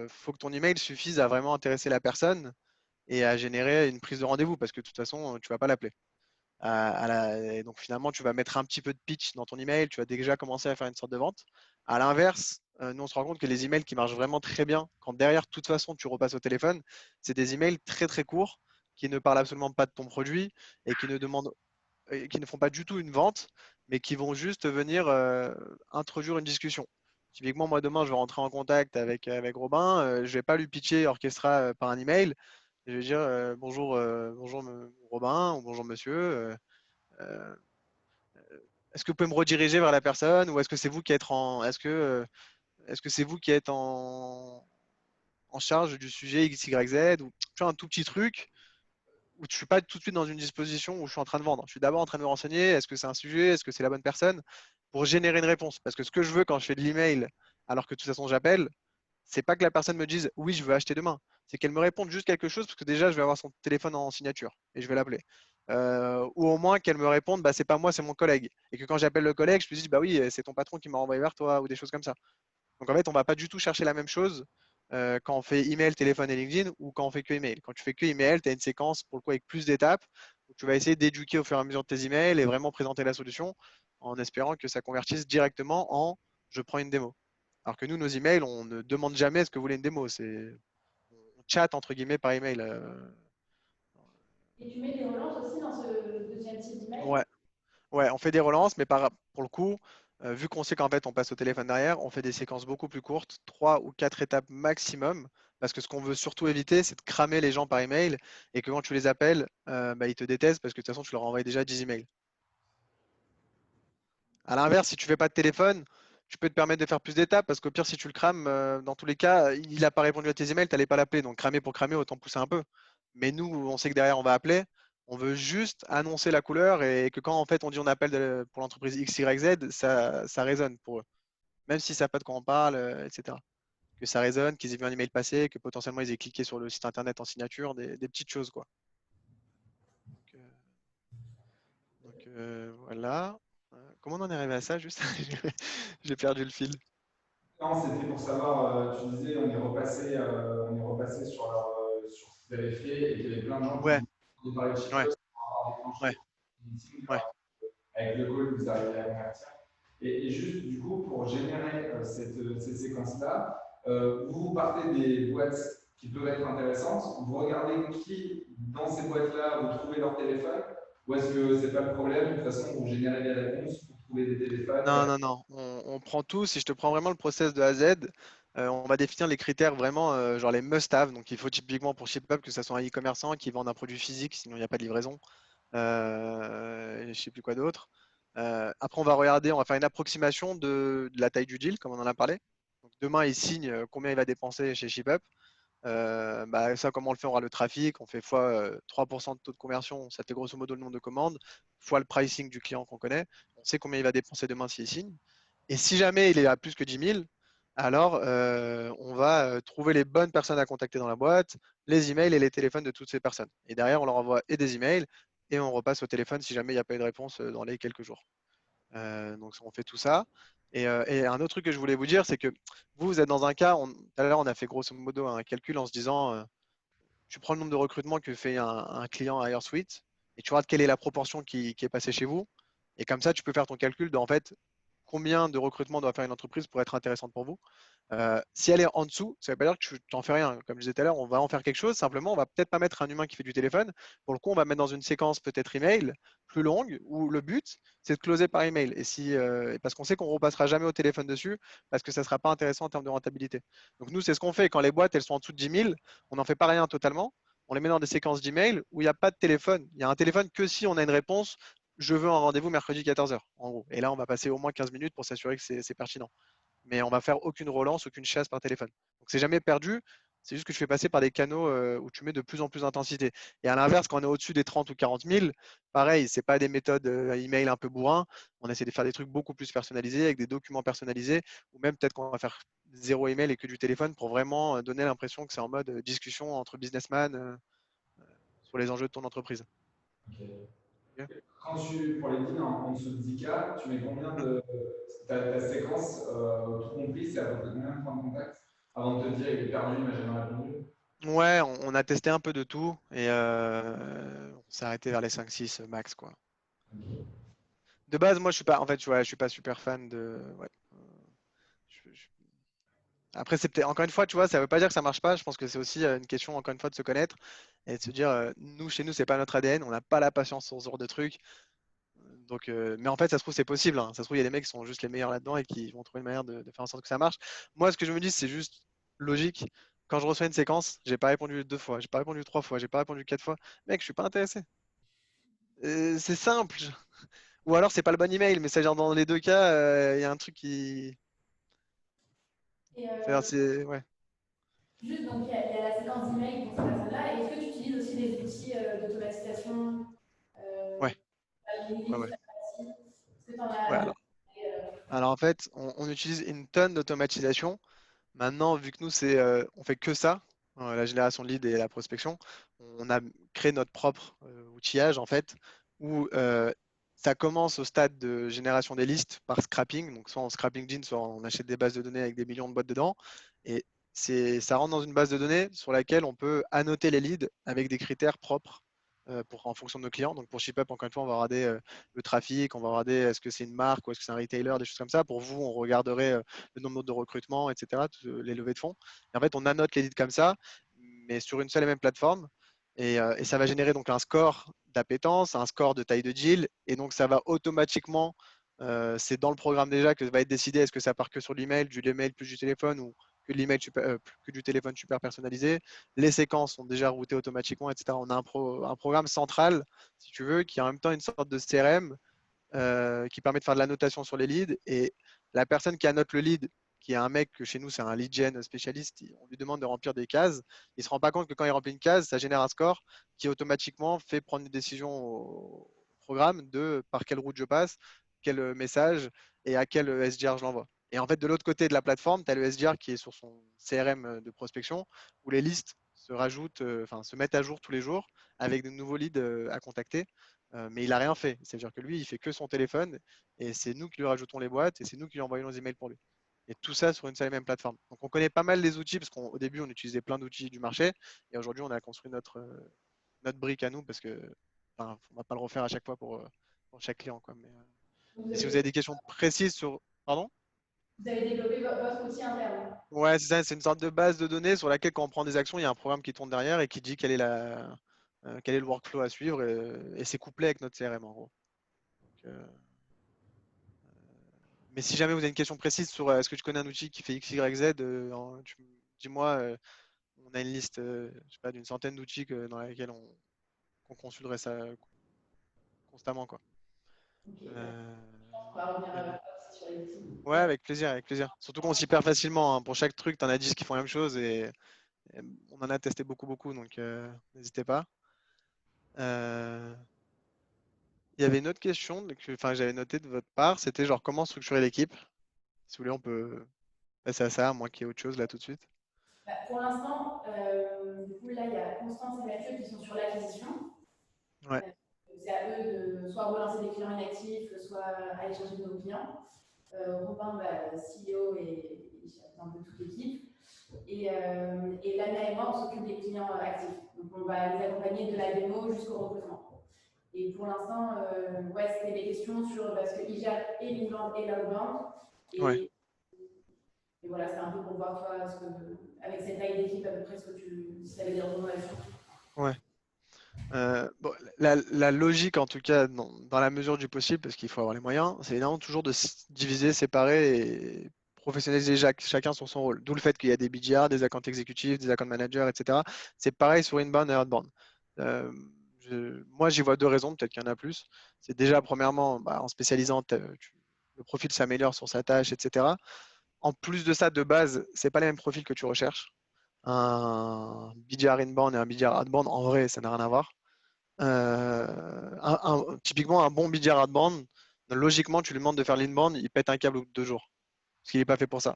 faut que ton email suffise à vraiment intéresser la personne et à générer une prise de rendez-vous parce que de toute façon, tu vas pas l'appeler. Et donc finalement, tu vas mettre un petit peu de pitch dans ton email, tu vas déjà commencer à faire une sorte de vente. À l'inverse, nous on se rend compte que les emails qui marchent vraiment très bien, quand derrière, de toute façon, tu repasses au téléphone, c'est des emails très très courts qui ne parlent absolument pas de ton produit et qui ne font pas du tout une vente, mais qui vont juste venir introduire une discussion. Typiquement, moi demain, je vais rentrer en contact avec Robin, je ne vais pas lui pitcher Orchestra par un email. Je vais dire bonjour, bonjour Robin ou bonjour monsieur. Euh, est-ce que vous pouvez me rediriger vers la personne ou est-ce que c'est vous qui êtes est-ce que c'est vous qui êtes en charge du sujet X, Y, Z ou tu vois, un tout petit truc où je suis pas tout de suite dans une disposition où je suis en train de vendre. Je suis d'abord en train de me renseigner. Est-ce que c'est un sujet? Est-ce que c'est la bonne personne? Pour générer une réponse. Parce que ce que je veux quand je fais de l'email, alors que de toute façon j'appelle, c'est pas que la personne me dise oui, je veux acheter demain. C'est qu'elle me réponde juste quelque chose parce que déjà, je vais avoir son téléphone en signature et je vais l'appeler. Ou au moins qu'elle me réponde, bah, c'est pas moi, c'est mon collègue. Et que quand j'appelle le collègue, je lui dis, bah oui, c'est ton patron qui m'a envoyé vers toi ou des choses comme ça. Donc en fait, on va pas du tout chercher la même chose quand on fait email, téléphone et LinkedIn ou quand on fait que email. Quand tu fais que email, tu as une séquence pour le coup avec plus d'étapes. Tu vas essayer d'éduquer au fur et à mesure de tes emails et vraiment présenter la solution en espérant que ça convertisse directement en je prends une démo. Alors que nous, nos emails, on ne demande jamais est-ce que vous voulez une démo. On chatte entre guillemets par email. Et tu mets des relances aussi dans ce deuxième type d'email? Ouais, ouais, on fait des relances, mais pour le coup, vu qu'on sait qu'en fait on passe au téléphone derrière, on fait des séquences beaucoup plus courtes, 3 ou 4 étapes maximum, parce que ce qu'on veut surtout éviter, c'est de cramer les gens par email et que quand tu les appelles, bah, ils te détestent parce que de toute façon tu leur envoies déjà 10 emails. À l'inverse, si tu fais pas de téléphone, tu peux te permettre de faire plus d'étapes parce qu'au pire, si tu le crames, dans tous les cas, il n'a pas répondu à tes emails, tu n'allais pas l'appeler. Donc cramer pour cramer, autant pousser un peu. Mais nous, on sait que derrière, on va appeler. On veut juste annoncer la couleur et que quand en fait on dit on appelle pour l'entreprise XYZ, ça résonne pour eux. Même s'ils ne savent pas de quoi on parle, etc. Que ça résonne, qu'ils aient vu un email passer, que potentiellement ils aient cliqué sur le site internet en signature, des petites choses quoi. Voilà. Comment on en est arrivé à ça juste? J'ai perdu le fil. Non, c'était pour savoir, tu disais, on est repassé sur ce qu'ils avaient fait et qu'il y avait plein de gens qui Ouais, ont parlé de Chipos ouais, pour avoir déclenché ouais, le meeting, ouais. avec le call, vous arrivez à convertir. Et juste, du coup, pour générer cette séquence-là, vous partez des boîtes qui peuvent être intéressantes, vous regardez qui, dans ces boîtes-là, vous trouvez leur téléphone, ou est-ce que ce n'est pas le problème, de toute façon, vous générez des réponses, vous trouvez des téléphones. Non, non, non. On prend tout. Si je te prends vraiment le process de A à Z, on va définir les critères vraiment, genre les must-have. Donc, il faut typiquement pour ShipUp que ce soit un e-commerçant qui vende un produit physique, sinon il n'y a pas de livraison. Je ne sais plus quoi d'autre. Après, on va regarder, on va faire une approximation de la taille du deal, comme on en a parlé. Donc, demain, il signe combien il va dépenser chez ShipUp. Bah, ça, comment on le fait? On aura le trafic, on fait fois 3% de taux de conversion, ça fait grosso modo le nombre de commandes, fois le pricing du client qu'on connaît. On sait combien il va dépenser demain s'il signe. Et si jamais il est à plus que 10 000, alors on va trouver les bonnes personnes à contacter dans la boîte, les emails et les téléphones de toutes ces personnes. Et derrière, on leur envoie et des emails et on repasse au téléphone si jamais il n'y a pas eu de réponse dans les quelques jours. Donc on fait tout ça. Et un autre truc que je voulais vous dire, c'est que vous êtes dans un cas, tout à l'heure on a fait grosso modo un calcul en se disant, tu prends le nombre de recrutements que fait un client à AirSuite et tu regardes quelle est la proportion qui est passée chez vous. Et comme ça, tu peux faire ton calcul de en fait combien de recrutements doit faire une entreprise pour être intéressante pour vous. Si elle est en dessous, ça ne veut pas dire que tu n'en fais rien. Comme je disais tout à l'heure, on va en faire quelque chose. Simplement, on va peut-être pas mettre un humain qui fait du téléphone. Pour le coup, on va mettre dans une séquence peut-être email plus longue où le but, c'est de closer par email. Parce qu'on sait qu'on ne repassera jamais au téléphone dessus parce que ça ne sera pas intéressant en termes de rentabilité. Donc nous, c'est ce qu'on fait. Quand les boîtes elles sont en dessous de 10 000, on n'en fait pas rien totalement. On les met dans des séquences d'email où il n'y a pas de téléphone. Il y a un téléphone que si on a une réponse, je veux un rendez-vous mercredi 14h, en gros. Et là, on va passer au moins 15 minutes pour s'assurer que c'est pertinent. Mais on va faire aucune relance, aucune chasse par téléphone. Donc c'est jamais perdu. C'est juste que tu fais passer par des canaux où tu mets de plus en plus d'intensité. Et à l'inverse, quand on est au-dessus des 30 ou 40 000, pareil, c'est pas des méthodes email un peu bourrin. On essaie de faire des trucs beaucoup plus personnalisés avec des documents personnalisés, ou même peut-être qu'on va faire zéro email et que du téléphone pour vraiment donner l'impression que c'est en mode discussion entre businessmen sur les enjeux de ton entreprise. Ok. Ok. Quand pour les deals en dessous de 10K, tu mets combien de. Ta séquence, tout compris, c'est à peu près combien de points de contact avant de te dire il est perdu, il m'a jamais répondu? Ouais, on a testé un peu de tout et on s'est arrêté vers les 5-6 max quoi. De base, moi je suis pas, en fait, je suis pas super fan de. Ouais. Je- Après, c'est peut-être encore une fois, tu vois, ça veut pas dire que ça marche pas. Je pense que c'est aussi une question encore une fois de se connaître et de se dire, nous chez nous c'est pas notre ADN, on n'a pas la patience sur ce genre de truc. Donc, mais en fait, ça se trouve c'est possible, hein. Ça se trouve il y a des mecs qui sont juste les meilleurs là-dedans et qui vont trouver une manière de faire en sorte que ça marche. Moi, ce que je me dis, c'est juste logique. Quand je reçois une séquence, j'ai pas répondu 2 fois, j'ai pas répondu 3 fois, j'ai pas répondu 4 fois. Mec, je suis pas intéressé. C'est simple. Ou alors c'est pas le bon email, mais c'est genre dans les deux cas, il y a un truc qui. Et Ouais. juste, donc, il y a la séquence d'email pour ces personnes-là. Et est-ce que tu utilises aussi des outils d'automatisation Ouais, ouais, LinkedIn, ouais. ça aussi? Est-ce que tu en Ouais, as. alors en fait, on utilise une tonne d'automatisation. Maintenant, vu que nous, on fait que ça, la génération de leads et la prospection, on a créé notre propre outillage en fait, où ça commence au stade de génération des listes par scrapping, donc soit en scrapping jeans, soit on achète des bases de données avec des millions de boîtes dedans. Et ça rentre dans une base de données sur laquelle on peut annoter les leads avec des critères propres en fonction de nos clients. Donc pour ShipUp, encore une fois, on va regarder le trafic, on va regarder est-ce que c'est une marque ou est-ce que c'est un retailer, des choses comme ça. Pour vous, on regarderait le nombre de recrutements, etc., les levées de fonds. Et en fait, on annote les leads comme ça, mais sur une seule et même plateforme. Et ça va générer donc un score d'appétence, un score de taille de deal. Et donc, ça va automatiquement, c'est dans le programme déjà que va être décidé est-ce que ça part que sur l'email, du email plus du téléphone ou que de l'email que du téléphone super personnalisé. Les séquences sont déjà routées automatiquement, etc. On a un programme central, si tu veux, qui est en même temps une sorte de CRM qui permet de faire de la notation sur les leads. Et la personne qui annote le lead, qui est un mec que chez nous, c'est un lead gen spécialiste, on lui demande de remplir des cases. Il ne se rend pas compte que quand il remplit une case, ça génère un score qui automatiquement fait prendre une décision au programme de par quelle route je passe, quel message et à quel SDR je l'envoie. Et en fait, de l'autre côté de la plateforme, tu as le SDR qui est sur son CRM de prospection où les listes se rajoutent, se mettent à jour tous les jours avec de nouveaux leads à contacter. Mais il n'a rien fait. C'est-à-dire que lui, il fait que son téléphone et c'est nous qui lui rajoutons les boîtes et c'est nous qui lui envoyons les emails pour lui. Et tout ça sur une seule et même plateforme. Donc on connaît pas mal les outils parce qu'au début, on utilisait plein d'outils du marché et aujourd'hui, on a construit notre brique à nous parce que on ne va pas le refaire à chaque fois pour chaque client. Quoi. Mais si vous avez des questions précises sur. Pardon? Vous avez développé votre outil interne. Ouais, c'est ça, c'est une sorte de base de données sur laquelle, quand on prend des actions, il y a un programme qui tourne derrière et qui dit quel est le workflow à suivre et c'est couplé avec notre CRM en gros. Donc, mais si jamais vous avez une question précise sur est-ce que tu connais un outil qui fait X, Y, Z, dis-moi, on a une liste je sais pas, d'une centaine d'outils dans lesquels qu'on consulterait ça constamment. Quoi. Ok, Euh, on va revenir mais bon. sur les outils. Ouais, avec plaisir, avec plaisir. Surtout qu'on s'y perd facilement. Hein. Pour chaque truc, tu en as 10 qui font la même chose et on en a testé beaucoup, beaucoup, donc n'hésitez pas. Il y avait une autre question que j'avais notée de votre part, c'était genre comment structurer l'équipe. Si vous voulez, on peut passer à ça, à moins qu'il y ait autre chose là tout de suite. Bah, pour l'instant, du coup, là, il y a Constance et Mathieu qui sont sur l'acquisition. Ouais. C'est à eux de soit relancer des clients inactifs, soit aller chercher de nouveaux clients. Robin, CEO et un peu toute l'équipe. Et Lana et moi, on s'occupe des clients actifs. Donc, on va les accompagner de la démo jusqu'au recrutement. Et pour l'instant, ouais, c'était des questions sur parce qu'ils gèrent et l'inbound et l'outbound. Ouais. Et voilà, c'est un peu pour voir toi, avec cette taille d'équipe à peu près, si tu avais des recommandations. Ouais. Bon, la logique, en tout cas, dans la mesure du possible, parce qu'il faut avoir les moyens, c'est évidemment toujours de diviser, séparer et professionnaliser chacun sur son rôle. D'où le fait qu'il y a des BDR, des accounts exécutifs, des account managers, etc. C'est pareil sur inbound et outbound. Moi, j'y vois deux raisons, peut-être qu'il y en a plus. C'est déjà, premièrement, en spécialisant, le profil s'améliore sur sa tâche, etc. En plus de ça, de base, c'est pas les mêmes profils que tu recherches. Un BDR inbound et un BDR outbound, en vrai, ça n'a rien à voir. Typiquement, un bon BDR outbound, logiquement, tu lui demandes de faire l'inbound, il pète un câble au bout de 2 jours. Parce qu'il n'est pas fait pour ça.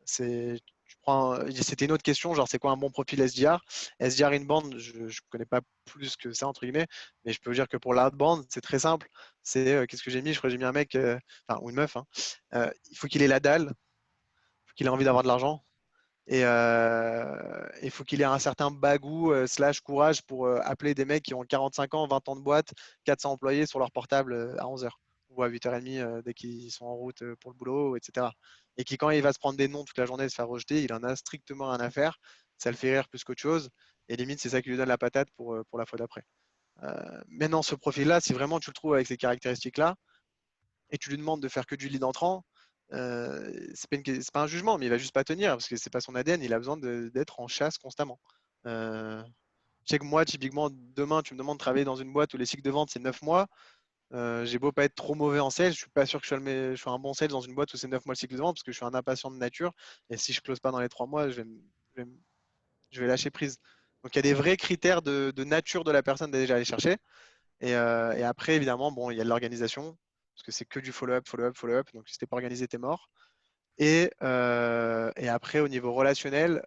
C'était une autre question, genre c'est quoi un bon profil SDR? SDR inbound, je ne connais pas plus que ça, entre guillemets, mais je peux vous dire que pour l'outbound, c'est très simple. C'est qu'est-ce que j'ai mis? Je crois que j'ai mis un mec, ou une meuf, hein. Il faut qu'il ait la dalle, il faut qu'il ait envie d'avoir de l'argent. Et il faut qu'il ait un certain bagou / courage pour appeler des mecs qui ont 45 ans, 20 ans de boîte, 400 employés sur leur portable à 11h ou à 8h30 dès qu'ils sont en route pour le boulot, etc. Et qui, quand il va se prendre des noms toute la journée et se faire rejeter, il en a strictement rien à faire. Ça le fait rire plus qu'autre chose. Et limite, c'est ça qui lui donne la patate pour la fois d'après. Maintenant, ce profil-là, si vraiment tu le trouves avec ces caractéristiques-là, et tu lui demandes de faire que du lead entrant, c'est pas un jugement, mais il va juste pas tenir parce que c'est pas son ADN. Il a besoin d'être en chasse constamment. Je sais que moi, typiquement, demain, tu me demandes de travailler dans une boîte où les cycles de vente c'est 9 mois. J'ai beau pas être trop mauvais en sales, je suis pas sûr que je sois un bon sales dans une boîte où c'est 9 mois le cycle de vente parce que je suis un impatient de nature. Et si je close pas dans les 3 mois, je vais lâcher prise. Donc il y a des vrais critères de nature de la personne déjà aller chercher. Et après, évidemment, bon, il y a de l'organisation, parce que c'est que du follow-up, follow-up, follow-up. Donc, si t'es pas organisé, t'es mort. Et après, au niveau relationnel,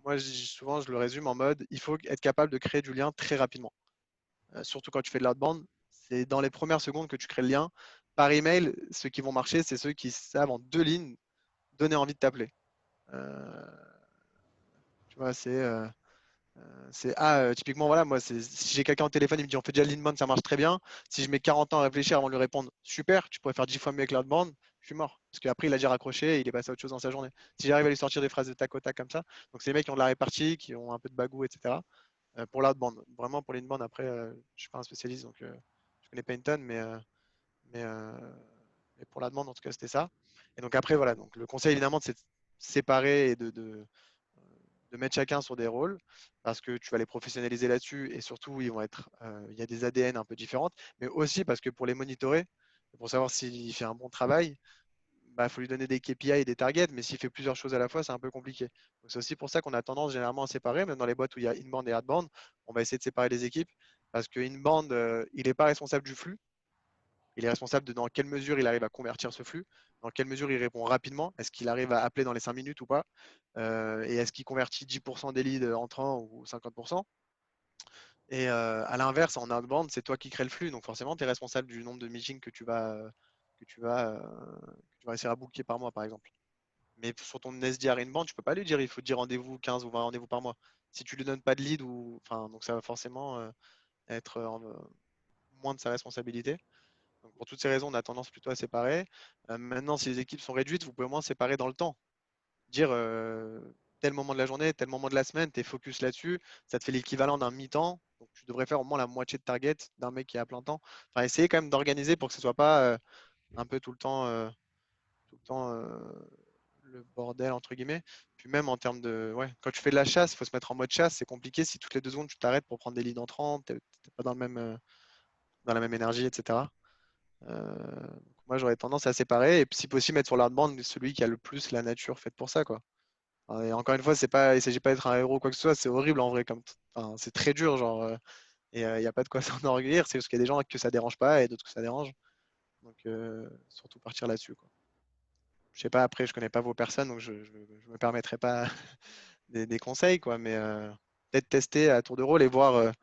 moi, souvent, je le résume en mode, il faut être capable de créer du lien très rapidement. Surtout quand tu fais de l'outbound, c'est dans les premières secondes que tu crées le lien. Par email, ceux qui vont marcher, c'est ceux qui savent en 2 lignes donner envie de t'appeler. Euh, tu vois, typiquement, voilà, moi, si j'ai quelqu'un au téléphone, il me dit on fait déjà l'inbound, ça marche très bien. Si je mets 40 ans à réfléchir avant de lui répondre, super, tu pourrais faire 10 fois mieux avec l'outbound, je suis mort. Parce qu'après, il a déjà raccroché et il est passé à autre chose dans sa journée. Si j'arrive à lui sortir des phrases de tac au tac comme ça, donc c'est les mecs qui ont de la répartie, qui ont un peu de bagou, etc. Pour l'outbound. Vraiment, pour l'inbound, après, je ne suis pas un spécialiste, donc je connais pas une tonne, mais, euh, mais pour l'outbound, en tout cas, c'était ça. Et donc après, voilà, donc le conseil, évidemment, c'est de séparer et de mettre chacun sur des rôles parce que tu vas les professionnaliser là-dessus et surtout il y a des ADN un peu différentes, mais aussi parce que pour les monitorer, pour savoir s'il fait un bon travail, bah, faut lui donner des KPI et des targets, mais s'il fait plusieurs choses à la fois, c'est un peu compliqué. Donc c'est aussi pour ça qu'on a tendance généralement à séparer, même dans les boîtes où il y a inbound et outbound, on va essayer de séparer les équipes parce que inbound, il n'est pas responsable du flux, il est responsable de dans quelle mesure il arrive à convertir ce flux, dans quelle mesure il répond rapidement, est-ce qu'il arrive à appeler dans les 5 minutes ou pas, et est-ce qu'il convertit 10% des leads entrants ou 50%. Et à l'inverse, en outbound, c'est toi qui crée le flux, donc forcément, tu es responsable du nombre de meetings que tu vas, que tu vas réussir à booker par mois, par exemple. Mais sur ton SDR inbound, tu peux pas lui dire il faut dire rendez-vous 15 ou 20 rendez-vous par mois. Si tu lui donnes pas de lead, enfin, donc ça va forcément être moins de sa responsabilité. Donc pour toutes ces raisons, on a tendance plutôt à séparer. Maintenant, si les équipes sont réduites, vous pouvez au moins séparer dans le temps. Dire tel moment de la journée, tel moment de la semaine, tu es focus là-dessus, ça te fait l'équivalent d'un mi-temps. Donc tu devrais faire au moins la moitié de target d'un mec qui est à plein temps. Enfin, essayer quand même d'organiser pour que ce soit pas un peu tout le temps le bordel entre guillemets. Puis même en termes de, ouais, quand tu fais de la chasse, il faut se mettre en mode chasse. C'est compliqué si toutes les 2 secondes tu t'arrêtes pour prendre des leads entrants, t'es pas dans le même, dans la même énergie, etc. Moi, j'aurais tendance à séparer et si possible mettre sur l'hardband celui qui a le plus la nature faite pour ça, quoi. Et encore une fois, il s'agit pas d'être un héros ou quoi que ce soit, c'est horrible en vrai, enfin, c'est très dur, genre, et il n'y a pas de quoi s'enorgueillir, c'est parce qu'il y a des gens que ça dérange pas et d'autres que ça dérange. Donc, surtout partir là-dessus, quoi. Je sais pas, après, je connais pas vos personnes, donc je me permettrai pas des conseils, quoi, mais peut-être tester à tour de rôle et voir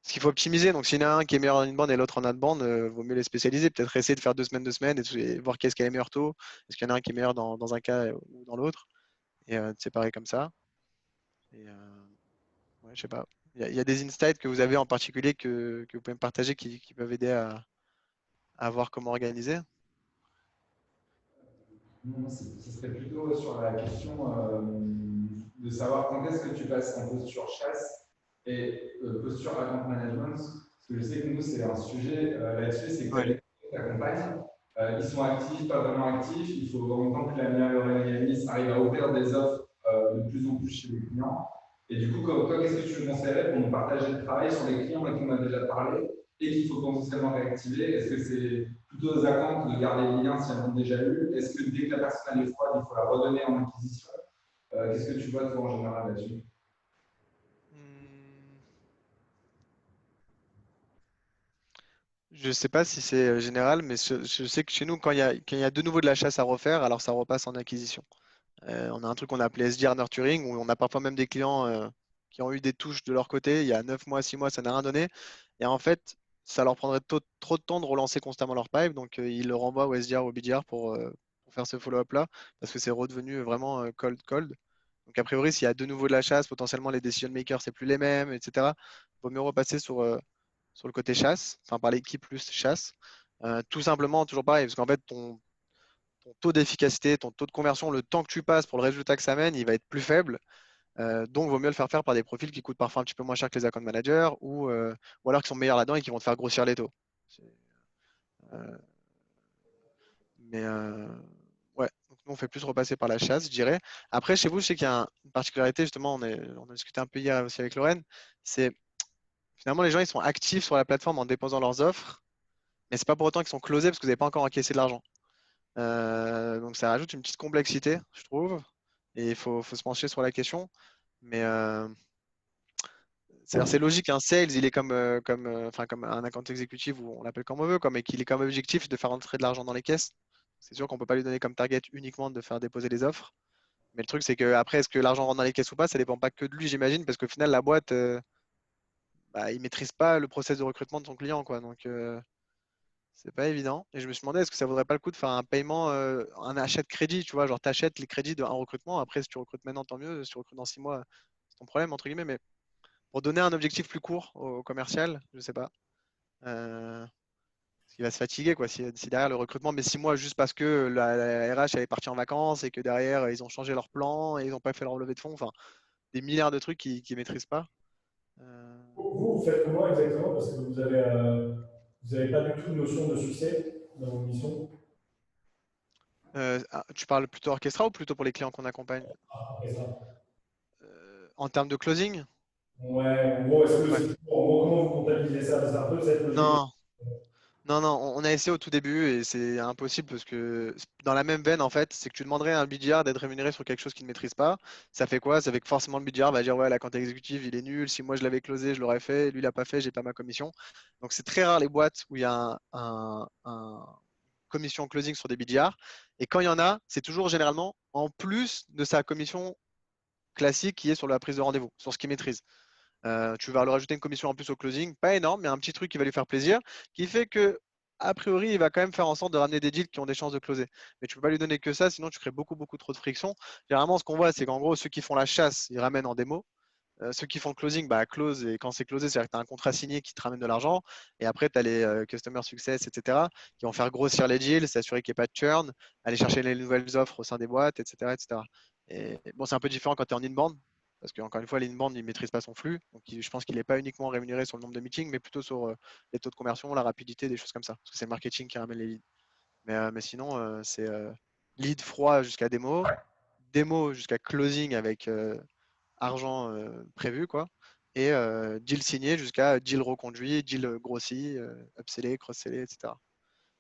ce qu'il faut optimiser. Donc, s'il y en a un qui est meilleur en inbound et l'autre en outbound, vaut mieux les spécialiser. Peut-être essayer de faire 2 semaines et voir qu'est-ce qui a les meilleurs taux. Est-ce qu'il y en a un qui est meilleur dans un cas ou dans l'autre et de séparer comme ça. Et, ouais, je sais pas. Il y a des insights que vous avez en particulier que vous pouvez me partager qui peuvent aider à voir comment organiser. Non, ce serait plutôt sur la question de savoir quand est-ce que tu passes en posture chasse et posture account management. Parce que je sais que nous, c'est un sujet là-dessus, c'est que Ouais. les accompagnent. Ils sont actifs, pas vraiment actifs. Il faut en même temps que la meilleure Yanis arrive à ouvrir des offres de plus en plus chez les clients. Et du coup, toi, qu'est-ce que tu nous conseillerais pour nous partager le travail sur les clients avec qui on a déjà parlé et qu'il faut potentiellement réactiver? Est-ce que c'est plutôt aux accounts de garder les liens si elles ont déjà eu? Est-ce que dès que la personne est froide, il faut la redonner en acquisition? Qu'est-ce que tu vois toi en général là-dessus? Je sais pas si c'est général, mais je sais que chez nous, quand il y a de nouveau de la chasse à refaire, alors ça repasse en acquisition. On a un truc qu'on a appelé SDR Nurturing, où on a parfois même des clients qui ont eu des touches de leur côté il y a 9 mois, 6 mois, ça n'a rien donné. Et en fait, ça leur prendrait trop de temps de relancer constamment leur pipe, donc ils le renvoient au SDR ou au BDR pour faire ce follow-up-là, parce que c'est redevenu vraiment cold. Donc a priori, s'il y a de nouveau de la chasse, potentiellement les decision makers, c'est plus les mêmes, etc. Il vaut mieux repasser sur le côté chasse, enfin par l'équipe plus chasse. Tout simplement, toujours pareil, parce qu'en fait, ton taux d'efficacité, ton taux de conversion, le temps que tu passes pour le résultat que ça mène, il va être plus faible. Donc, il vaut mieux le faire faire par des profils qui coûtent parfois un petit peu moins cher que les account managers ou alors qui sont meilleurs là-dedans et qui vont te faire grossir les taux. Euh, mais ouais, donc nous, on fait plus repasser par la chasse, je dirais. Après, chez vous, je sais qu'il y a une particularité, justement, on a discuté un peu hier aussi avec Lorraine, c'est finalement les gens, ils sont actifs sur la plateforme en déposant leurs offres, mais c'est pas pour autant qu'ils sont closés parce que vous n'avez pas encore encaissé de l'argent. Donc ça rajoute une petite complexité, je trouve. Et il faut se pencher sur la question. Mais c'est logique, un sales, il est enfin, comme un account exécutif, ou on l'appelle comme on veut, mais qu'il est comme objectif de faire entrer de l'argent dans les caisses. C'est sûr qu'on ne peut pas lui donner comme target uniquement de faire déposer les offres. Mais le truc, c'est que après, est-ce que l'argent rentre dans les caisses ou pas, ça dépend pas que de lui, j'imagine, parce qu'au final, la boîte, bah, il ne maîtrise pas le process de recrutement de son client, quoi. Donc, C'est pas évident. Et je me suis demandé, est-ce que ça vaudrait pas le coup de faire un paiement, un achat de crédit, tu vois, genre tu achètes les crédits d'un recrutement. Après, si tu recrutes maintenant, tant mieux. Si tu recrutes dans 6 mois, c'est ton problème, entre guillemets. Mais pour donner un objectif plus court au commercial, je sais pas. Parce qu'il va se fatiguer, quoi, si derrière le recrutement met 6 mois juste parce que la RH elle est partie en vacances et que derrière ils ont changé leur plan et ils n'ont pas fait leur levée de fonds. Enfin, des milliards de trucs qu'ils ne maîtrisent pas. Euh, Vous faites comment exactement? Parce que vous avez pas du tout de notion de succès dans vos missions. tu parles plutôt orchestra ou plutôt pour les clients qu'on accompagne? Après ça. En termes de closing? Ouais, en gros, Ouais. en gros, comment vous comptabilisez ça? C'est un peu cette logique. Non, non, non, on a essayé au tout début et c'est impossible parce que dans la même veine, en fait, c'est que tu demanderais à un BDR d'être rémunéré sur quelque chose qu'il ne maîtrise pas. Ça fait quoi? Ça fait que forcément le BDR va dire, ouais, la compte exécutive, il est nul. Si moi je l'avais closé, je l'aurais fait. Lui, il l'a pas fait, j'ai pas ma commission. Donc c'est très rare les boîtes où il y a un commission closing sur des BDR. Et quand il y en a, c'est toujours généralement en plus de sa commission classique qui est sur la prise de rendez-vous, sur ce qu'il maîtrise. Tu vas leur rajouter une commission en plus au closing, pas énorme, mais un petit truc qui va lui faire plaisir, qui fait que, a priori, il va quand même faire en sorte de ramener des deals qui ont des chances de closer. Mais tu ne peux pas lui donner que ça, sinon tu crées beaucoup, beaucoup trop de friction. Généralement, ce qu'on voit, c'est qu'en gros, ceux qui font la chasse, ils ramènent en démo. Ceux qui font le closing, bah, close, et quand c'est closé, c'est-à-dire que tu as un contrat signé qui te ramène de l'argent. Et après, tu as les customer success, etc., qui vont faire grossir les deals, s'assurer qu'il n'y ait pas de churn, aller chercher les nouvelles offres au sein des boîtes, etc. etc. Et bon, c'est un peu différent quand tu es en inbound, parce qu'encore une fois, l'inbound, il ne maîtrise pas son flux. Donc, je pense qu'il n'est pas uniquement rémunéré sur le nombre de meetings, mais plutôt sur les taux de conversion, la rapidité, des choses comme ça. Parce que c'est le marketing qui ramène les leads. Mais sinon, c'est lead froid jusqu'à démo jusqu'à closing avec argent prévu, quoi. Et deal signé jusqu'à deal reconduit, deal grossi, upsellé, cross-sellé, etc.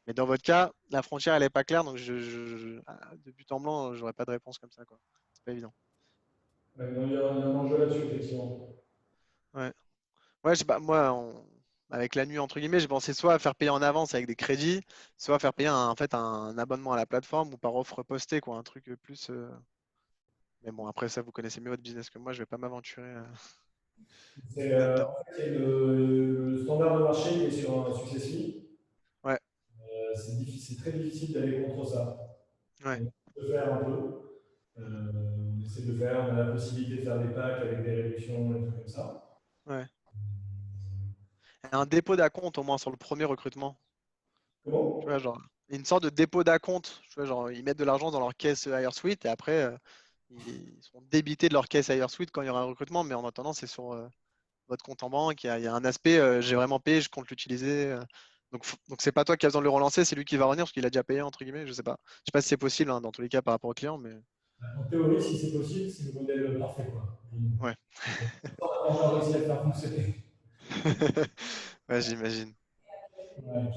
Mais dans votre cas, la frontière, elle n'est pas claire, donc de but en blanc, j'aurais pas de réponse comme ça, quoi. C'est pas évident. Ouais, non, il y a un enjeu là-dessus, effectivement. Ouais. Ouais, je sais pas, moi, avec la nuit, entre guillemets, j'ai pensé soit à faire payer en avance avec des crédits, soit à faire payer en fait un abonnement à la plateforme ou par offre postée, quoi, un truc plus. Mais bon, après ça, vous connaissez mieux votre business que moi, je vais pas m'aventurer là-dedans. En fait, il y a le standard de marché qui est sur un successful. Ouais, C'est très difficile d'aller contre ça. ouais, On peut faire un peu. On essaie de faire, on a la possibilité de faire des packs avec des réductions et des trucs comme ça. ouais. Un dépôt d'acompte au moins sur le premier recrutement. Tu Comment? vois, genre, une sorte de dépôt d'acompte. Tu vois, genre, ils mettent de l'argent dans leur caisse HireSuite et après, ils sont débités de leur caisse HireSuite quand il y aura un recrutement. Mais en attendant, c'est sur votre compte en banque. Il y a un aspect, j'ai vraiment payé, je compte l'utiliser. Donc c'est pas toi qui as besoin de le relancer, c'est lui qui va revenir parce qu'il a déjà payé, entre guillemets. Je sais pas. Je sais pas si c'est possible hein, dans tous les cas par rapport au client, mais En théorie, si c'est possible, c'est le modèle parfait, quoi. ouais. On n'a pas encore réussi à le faire fonctionner. Ouais, j'imagine. Ouais.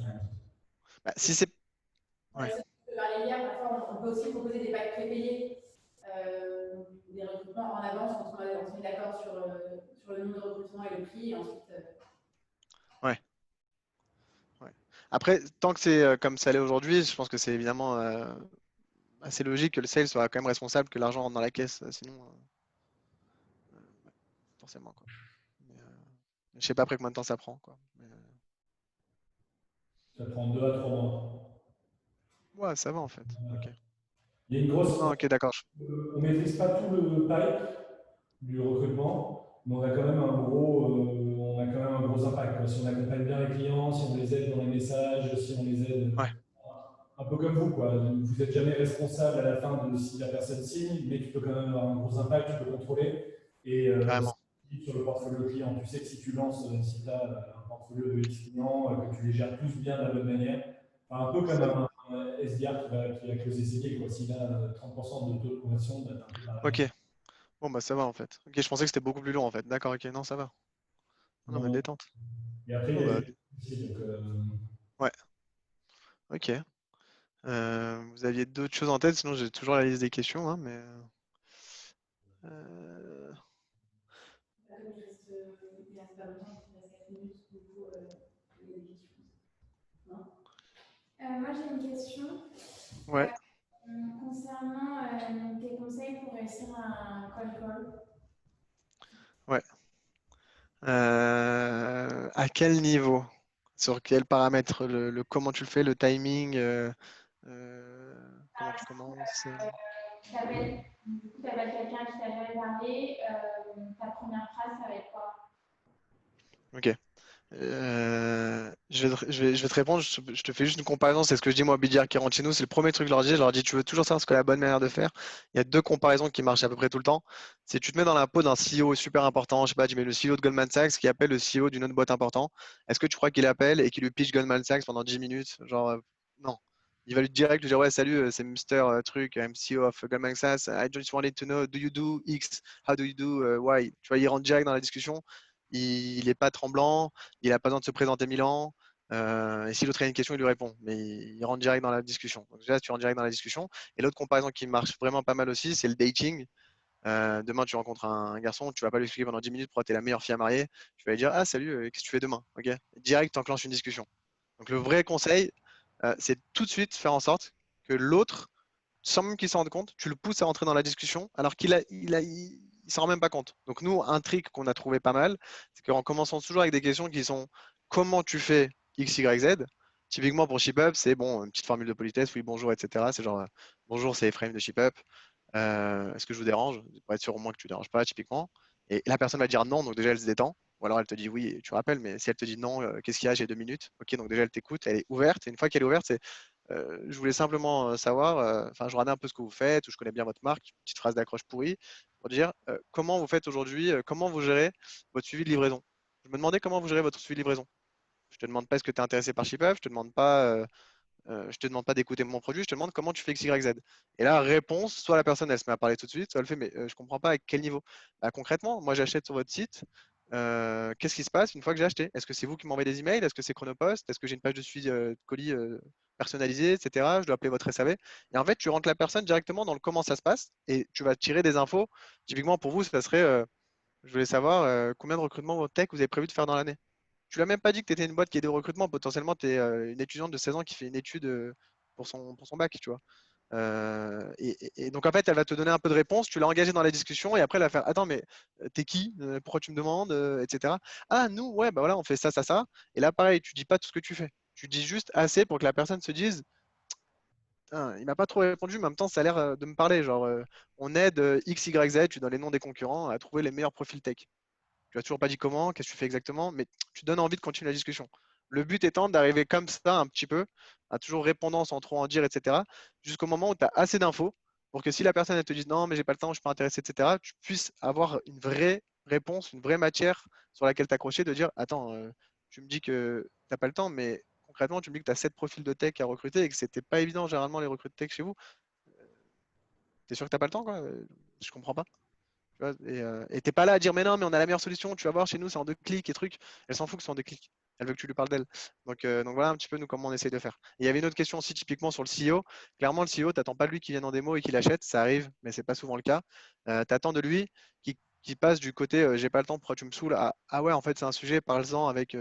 Bah, si c'est. Ouais. De parler hier, parfois on peut aussi proposer des packs prépayés, des recrutements en avance quand on se met d'accord sur le nombre de recrutements et le prix, et ensuite. Ouais. Ouais. Après, tant que c'est comme ça l'est aujourd'hui, je pense que c'est évidemment assez logique que le sales soit quand même responsable que l'argent rentre dans la caisse, sinon, ouais, forcément, quoi. Mais, je sais pas après combien de temps ça prend, quoi. Mais, Ça prend 2 à 3 mois. ouais, ça va en fait. Ok. Il y a une grosse. Non, ok, d'accord. On ne maîtrise pas tout le pipe du recrutement, mais on a quand même un gros impact, quoi. Si on accompagne bien les clients, si on les aide dans les messages, si on les aide Ouais, un peu comme vous, quoi. Vous n'êtes jamais responsable à la fin de si la personne signe, mais tu peux quand même avoir un gros impact, tu peux contrôler. Et carrément. sur le portfolio client, tu sais que si tu lances, si tu as un portfolio de X clients, que tu les gères tous bien de la bonne manière, enfin, un peu comme un SDR qui va closer ses deals, quoi. S'il a 30% de taux de conversion, bah, t'as un peu pareil. Ok. Bon, bah ça va en fait. Ok, je pensais que c'était beaucoup plus long en fait. D'accord, ok, non, ça va. Non, mais Non. détente. Et après, il Bon, y a bah, des aussi, donc, ouais, ok. Vous aviez d'autres choses en tête, sinon j'ai toujours la liste des questions, hein, mais. Euh, Il reste pas longtemps, il reste 4 minutes pour vous, il y a des questions. Non. Moi j'ai une question. Ouais. Concernant tes conseils pour réussir un call call. Ouais. À quel niveau? Sur quels paramètres, comment tu le fais, le timing, comment tu commences. Du coup, tu appelles quelqu'un qui t'a jamais parlé. Ta première phrase, ça va être quoi? Ok. Je vais te répondre, je te fais juste une comparaison, c'est ce que je dis moi, BDR qui rentre chez nous, c'est le premier truc que je leur dis, tu veux toujours savoir ce que la bonne manière de faire. Il y a deux comparaisons qui marchent à peu près tout le temps. C'est tu te mets dans la peau d'un CEO super important, je sais pas, tu mets le CEO de Goldman Sachs qui appelle le CEO d'une autre boîte importante. Est-ce que tu crois qu'il appelle et qu'il lui pitch Goldman Sachs pendant 10 minutes? Genre, non. Il va lui direct lui dire, ouais, salut, c'est Mister truc, I'm CEO of Goldman Sachs, I just wanted to know, do you do X? How do you do Y? Tu vois, il rentre direct dans la discussion, il n'est pas tremblant, il n'a pas besoin de se présenter 1000 ans. Et si l'autre a une question, il lui répond. Mais il rentre direct dans la discussion. Donc déjà, tu rentres direct dans la discussion. Et l'autre comparaison qui marche vraiment pas mal aussi, c'est le dating. Demain, tu rencontres un garçon, tu vas pas lui expliquer pendant 10 minutes pourquoi tu es la meilleure fille à marier. Tu vas lui dire, ah salut, qu'est-ce que tu fais demain? Ok. Direct, tu enclenches une discussion. Donc le vrai conseil, c'est tout de suite faire en sorte que l'autre, sans même qu'il s'en rende compte, tu le pousses à rentrer dans la discussion alors il s'en rend même pas compte. Donc nous, un trick qu'on a trouvé pas mal, c'est qu'en commençant toujours avec des questions qui sont comment tu fais X, Y, Z. Typiquement pour ShipUp, c'est bon, une petite formule de politesse, oui, bonjour, etc. C'est genre bonjour, c'est Ephraim de ShipUp. Est-ce que je vous dérange? Pour être sûr au moins que tu ne déranges pas, typiquement. Et la personne va dire non, donc déjà elle se détend. Ou alors elle te dit oui, et tu rappelles, mais si elle te dit non, qu'est-ce qu'il y a? J'ai 2 minutes. Ok, donc déjà elle t'écoute, elle est ouverte. Et une fois qu'elle est ouverte, c'est je voulais simplement savoir, enfin, je regardais un peu ce que vous faites, ou je connais bien votre marque, une petite phrase d'accroche pourrie, pour dire comment vous faites aujourd'hui, comment vous gérez votre suivi de livraison. Je me demandais comment vous gérez votre suivi de livraison. Je te demande pas est-ce que tu es intéressé par ShipUp, je te demande pas d'écouter mon produit, je te demande comment tu fais X, Y, Z. Et là, réponse, soit la personne elle se met à parler tout de suite, soit elle fait mais je comprends pas à quel niveau. Bah, concrètement, moi j'achète sur votre site. Qu'est-ce qui se passe une fois que j'ai acheté? Est-ce que c'est vous qui m'envoyez des emails? Est-ce que c'est Chronopost? Est-ce que j'ai une page de suivi de colis personnalisée, etc. Je dois appeler votre SAV. Et en fait, tu rentres la personne directement dans le comment ça se passe et tu vas tirer des infos. Typiquement pour vous, ça serait je voulais savoir combien de recrutements tech vous avez prévu de faire dans l'année. Tu l'as même pas dit que tu étais une boîte qui est de recrutement. Potentiellement, tu es une étudiante de 16 ans qui fait une étude pour son bac, tu vois. Et donc, en fait, elle va te donner un peu de réponse. Tu l'as engagée dans la discussion et après, elle va faire attends, mais t'es qui? Pourquoi tu me demandes? Etc. Ah, nous, ouais, bah voilà, on fait ça, ça, ça. Et là, pareil, tu dis pas tout ce que tu fais. Tu dis juste assez pour que la personne se dise il m'a pas trop répondu, mais en même temps, ça a l'air de me parler. Genre, on aide X, Y, Z, tu donnes les noms des concurrents à trouver les meilleurs profils tech. Tu n'as toujours pas dit comment, qu'est-ce que tu fais exactement, mais tu donnes envie de continuer la discussion. Le but étant d'arriver comme ça un petit peu, à toujours répondant sans trop en dire, etc., jusqu'au moment où tu as assez d'infos pour que si la personne elle te dit non, mais j'ai pas le temps, je suis pas intéressé, etc., tu puisses avoir une vraie réponse, une vraie matière sur laquelle t'accrocher, de dire attends, tu me dis que tu n'as pas le temps, mais concrètement, tu me dis que tu as 7 profils de tech à recruter et que c'était pas évident généralement les recruter tech chez vous. T'es sûr que tu n'as pas le temps, quoi? Je comprends pas. Tu vois, et t'es pas là à dire mais non, mais on a la meilleure solution, tu vas voir chez nous, c'est en 2 clics et trucs. Elle s'en fout que c'est en 2 clics. Elle veut que tu lui parles d'elle. Donc voilà un petit peu nous comment on essaye de faire. Et il y avait une autre question aussi typiquement sur le CEO. Clairement, le CEO, t'attends pas de lui qui vienne en démo et qu'il achète, ça arrive, mais c'est pas souvent le cas. T'attends de lui qui passe du côté j'ai pas le temps, pourquoi tu me saoules à ah ouais, en fait, c'est un sujet, parle-en avec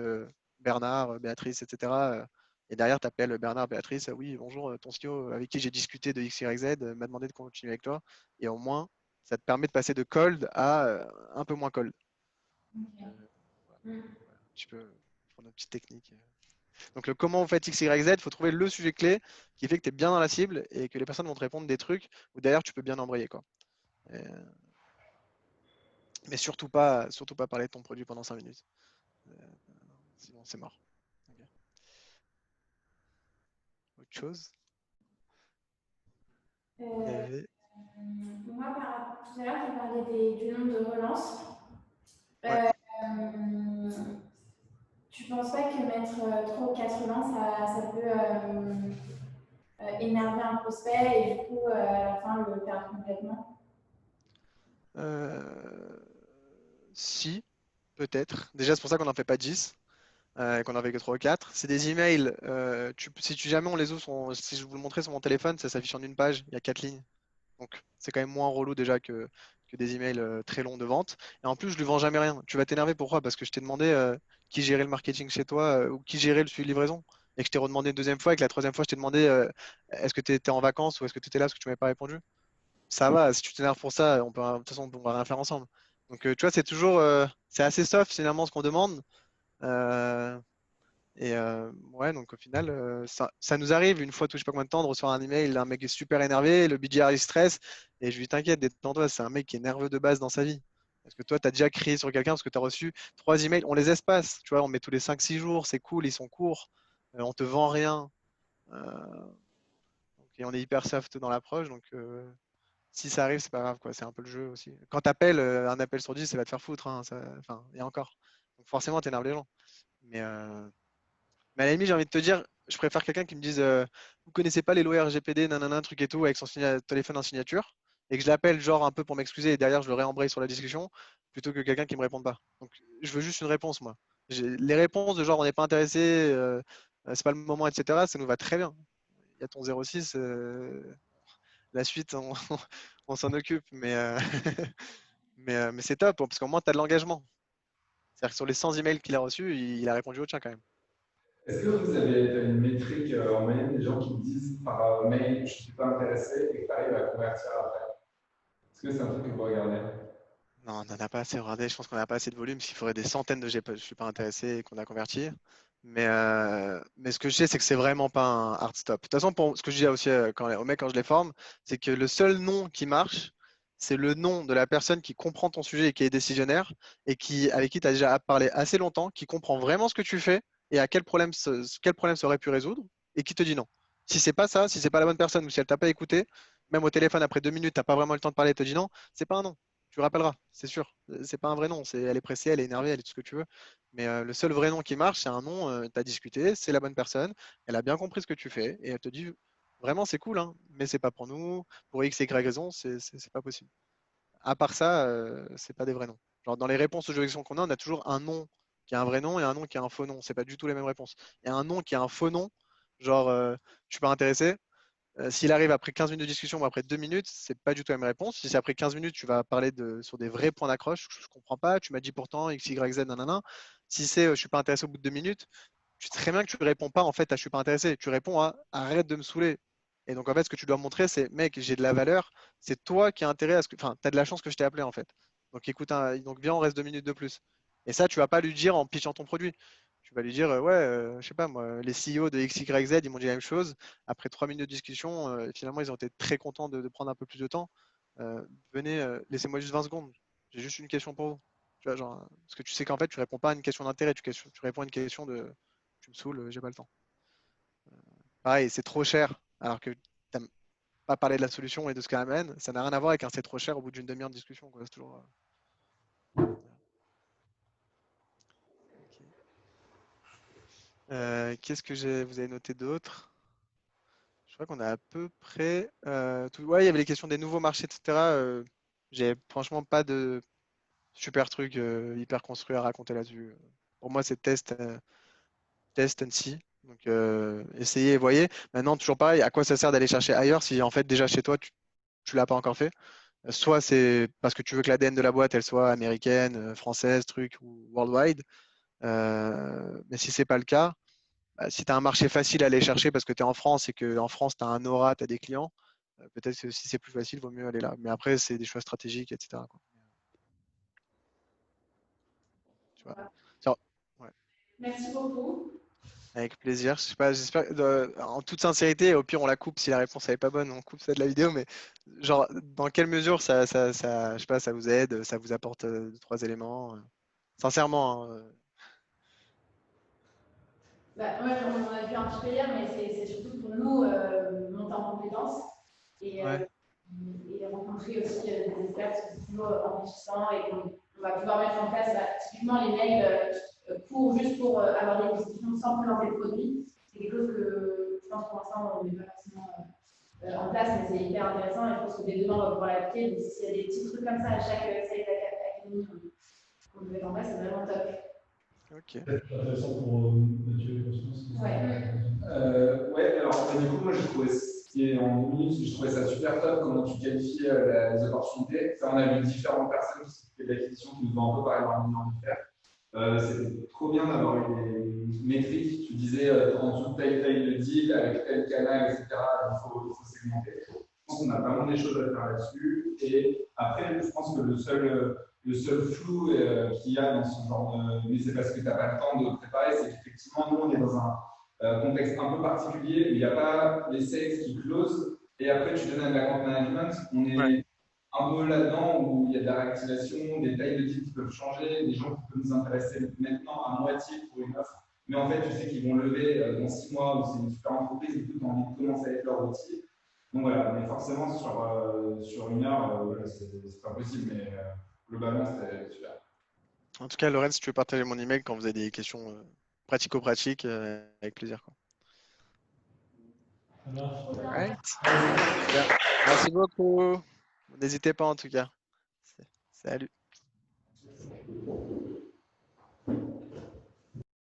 Bernard, Béatrice, etc. Et derrière, tu appelles Bernard, Béatrice, oui, bonjour, ton CEO avec qui j'ai discuté de X, Y, Z m'a demandé de continuer avec toi. Et au moins, ça te permet de passer de cold à un peu moins cold. Ok. Voilà, un petit peu pour notre petite technique. Donc, le comment vous faites X, Y, Z, il faut trouver le sujet clé qui fait que tu es bien dans la cible et que les personnes vont te répondre des trucs où derrière tu peux bien embrayer. Quoi. Mais surtout pas parler de ton produit pendant 5 minutes. Sinon, c'est mort. Okay. Autre chose? Moi, tout à l'heure, j'ai parlé du nombre de relances. Ouais. Tu penses pas que mettre 3 ou 4 relances, ça peut énerver un prospect et du coup, à la fin, le perdre complètement? Si, peut-être. Déjà, c'est pour ça qu'on n'en fait pas 10. Qu'on en fait que 3 ou 4. C'est des emails. Si tu jamais on les ouvre, si je vous le montrais sur mon téléphone, ça s'affiche en une page. Il y a 4 lignes. Donc, c'est quand même moins relou déjà que des emails très longs de vente. Et en plus, je ne lui vends jamais rien. Tu vas t'énerver pourquoi? Parce que je t'ai demandé qui gérait le marketing chez toi ou qui gérait le suivi de livraison. Et que je t'ai redemandé une deuxième fois et que la troisième fois, je t'ai demandé est-ce que tu étais en vacances ou est-ce que tu étais là parce que tu m'avais pas répondu. Ça va, si tu t'énerves pour ça, de toute façon, on va rien faire ensemble. Donc, tu vois, c'est toujours, c'est assez soft finalement ce qu'on demande. Euh, Et ouais, donc au final, ça nous arrive une fois, tout je sais pas combien de temps, de recevoir un email, un mec est super énervé, le BDR il stresse, et je lui t'inquiète, détends-toi, c'est un mec qui est nerveux de base dans sa vie. Parce que toi, tu as déjà crié sur quelqu'un parce que tu as reçu 3 emails, on les espace, tu vois, on met tous les 5-6 jours, c'est cool, ils sont courts, on te vend rien, et on est hyper soft dans l'approche, donc si ça arrive, c'est pas grave, quoi, c'est un peu le jeu aussi. Quand tu appelles, un appel sur 10, ça va te faire foutre, hein, enfin, et encore. Donc forcément, tu énerves les gens. Mais à la limite, j'ai envie de te dire, je préfère quelqu'un qui me dise vous connaissez pas les lois RGPD, nanana, truc et tout, avec son téléphone en signature, et que je l'appelle genre un peu pour m'excuser et derrière je le réembraye sur la discussion, plutôt que quelqu'un qui me réponde pas. Donc je veux juste une réponse, moi. Les réponses de genre on n'est pas intéressé, c'est pas le moment, etc., ça nous va très bien. Il y a ton 06, la suite, on s'en occupe, mais, mais c'est top, parce qu'au moins tu as de l'engagement. C'est-à-dire que sur les 100 emails qu'il a reçus, il a répondu au tien quand même. Est-ce que vous avez une métrique en moyenne des gens qui disent par mail je ne suis pas intéressé et que tu arrives à convertir après? Est-ce que c'est un truc que vous regardez? Non, on n'en a pas assez regardé. Je pense qu'on n'a pas assez de volume. S'il faudrait des centaines de je suis pas intéressé et qu'on a converti. Mais ce que je sais, c'est que c'est vraiment pas un hard stop. De toute façon, pour ce que je dis aussi aux mecs quand je les forme, c'est que le seul nom qui marche, c'est le nom de la personne qui comprend ton sujet et qui est décisionnaire et avec qui tu as déjà parlé assez longtemps, qui comprend vraiment ce que tu fais et à quel problème ça aurait pu résoudre et qui te dit non. Si c'est pas ça, si c'est pas la bonne personne ou si elle t'a pas écouté, même au téléphone après 2 minutes, t'as pas vraiment le temps de parler et te dit non, c'est pas un non. Tu le rappelleras, c'est sûr. C'est pas un vrai nom. Elle est pressée, elle est énervée, elle est tout ce que tu veux. Mais le seul vrai nom qui marche, c'est un nom. Tu as discuté, c'est la bonne personne. Elle a bien compris ce que tu fais et elle te dit vraiment c'est cool, hein, mais c'est pas pour nous. Pour X et Y raison, c'est pas possible. À part ça, c'est pas des vrais noms. Genre dans les réponses aux questions qu'on a, on a toujours un nom qui a un vrai nom et un nom qui a un faux nom. C'est pas du tout les mêmes réponses. Et un nom qui a un faux nom, genre je suis pas intéressé. S'il arrive après 15 minutes de discussion ou après 2 minutes, c'est pas du tout la même réponse. Si c'est après 15 minutes, tu vas parler sur des vrais points d'accroche, je comprends pas, tu m'as dit pourtant X, Y, Z, nanana. Si c'est je suis pas intéressé au bout de 2 minutes, tu sais très bien que tu ne réponds pas en fait à je suis pas intéressé. Tu réponds à arrête de me saouler. Et donc en fait, ce que tu dois montrer, c'est mec, j'ai de la valeur, c'est toi qui as intérêt à ce que. Enfin, tu as de la chance que je t'ai appelé en fait. Donc écoute, donc viens, on reste 2 minutes de plus. Et ça, tu vas pas lui dire en pitchant ton produit. Tu vas lui dire, ouais, je sais pas moi, les CEO de XYZ, ils m'ont dit la même chose. Après 3 minutes de discussion, finalement, ils ont été très contents de prendre un peu plus de temps. Venez, laissez-moi juste 20 secondes. J'ai juste une question pour vous. Tu vois, genre, parce que tu sais qu'en fait, tu réponds pas à une question d'intérêt, tu réponds à une question de tu me saoules, j'ai pas le temps. Pareil, c'est trop cher, alors que tu n'as pas parlé de la solution et de ce qu'elle amène. Ça n'a rien à voir avec un c'est trop cher au bout d'une demi-heure de discussion, quoi. C'est toujours, ok. Qu'est-ce que vous avez noté d'autre? Je crois qu'on a à peu près tout. Ouais, il y avait les questions des nouveaux marchés, etc. J'ai franchement pas de super truc hyper construit à raconter là-dessus. Pour moi, c'est test and see. Donc, essayez et voyez. Maintenant, toujours pareil, à quoi ça sert d'aller chercher ailleurs si en fait déjà chez toi, tu ne l'as pas encore fait? Soit c'est parce que tu veux que l'ADN de la boîte, elle soit américaine, française, truc, ou worldwide. Mais si c'est pas le cas, bah, si tu as un marché facile à aller chercher parce que tu es en France et qu'en France, tu as un aura, tu as des clients, peut-être que si c'est plus facile, il vaut mieux aller là. Mais après, c'est des choix stratégiques, etc., quoi. Tu vois. Tiens, ouais. Merci beaucoup. Avec plaisir. Je sais pas, j'espère, en toute sincérité, au pire, on la coupe si la réponse n'est pas bonne, on coupe ça de la vidéo, mais genre, dans quelle mesure je sais pas, ça vous aide, ça vous apporte 2, 3 éléments sincèrement, hein. Bah, ouais, on a vu un petit peu hier, mais c'est surtout pour nous monter en compétences Ouais, et rencontrer aussi des experts, c'est toujours enrichissant et on va pouvoir mettre en place typiquement les mails juste pour avoir des discussions sans présenter le produit. C'est quelque chose que je pense pour l'instant on n'est pas forcément en place, mais c'est hyper intéressant et je pense que dès demain on va pouvoir l'appliquer. Donc s'il y a des petits trucs comme ça à chaque Sales Academy qu'on met en place, c'est vraiment top. ok. C'est intéressant pour Mathieu et Cosmos. Ouais, alors du coup, moi j'ai trouvé ce qui est en 1 minute, je trouvais ça super top comment tu qualifies les opportunités. Ça, on a vu différentes personnes qui s'occupaient de l'acquisition qui nous ont un peu parlé de leur manière de faire. C'était trop bien d'avoir des métriques. Tu disais en dessous de telle taille de deal, avec tel canal, etc. Il faut segmenter. Je pense qu'on a vraiment des choses à faire là-dessus. Et après, je pense que le seul flou qu'il y a dans ce genre de. Mais c'est parce que tu n'as pas le temps de préparer, c'est qu'effectivement, nous, on est dans un contexte un peu particulier où il n'y a pas les sales qui close et après tu donnes de l'account management. On est un peu là-dedans où il y a de la réactivation, des tailles de deals qui peuvent changer, des gens qui peuvent nous intéresser maintenant à moitié pour une offre. Mais en fait, tu sais qu'ils vont lever dans 6 mois ou c'est une super entreprise et que tu as envie de commencer avec leur outil. Donc voilà, mais forcément, sur une heure, voilà, c'est pas possible, mais globalement, c'était super. En tout cas, Lorraine, si tu veux partager mon email quand vous avez des questions pratico-pratiques, avec plaisir, quoi. Ça marche. Right. Super. Merci beaucoup. N'hésitez pas en tout cas. Salut.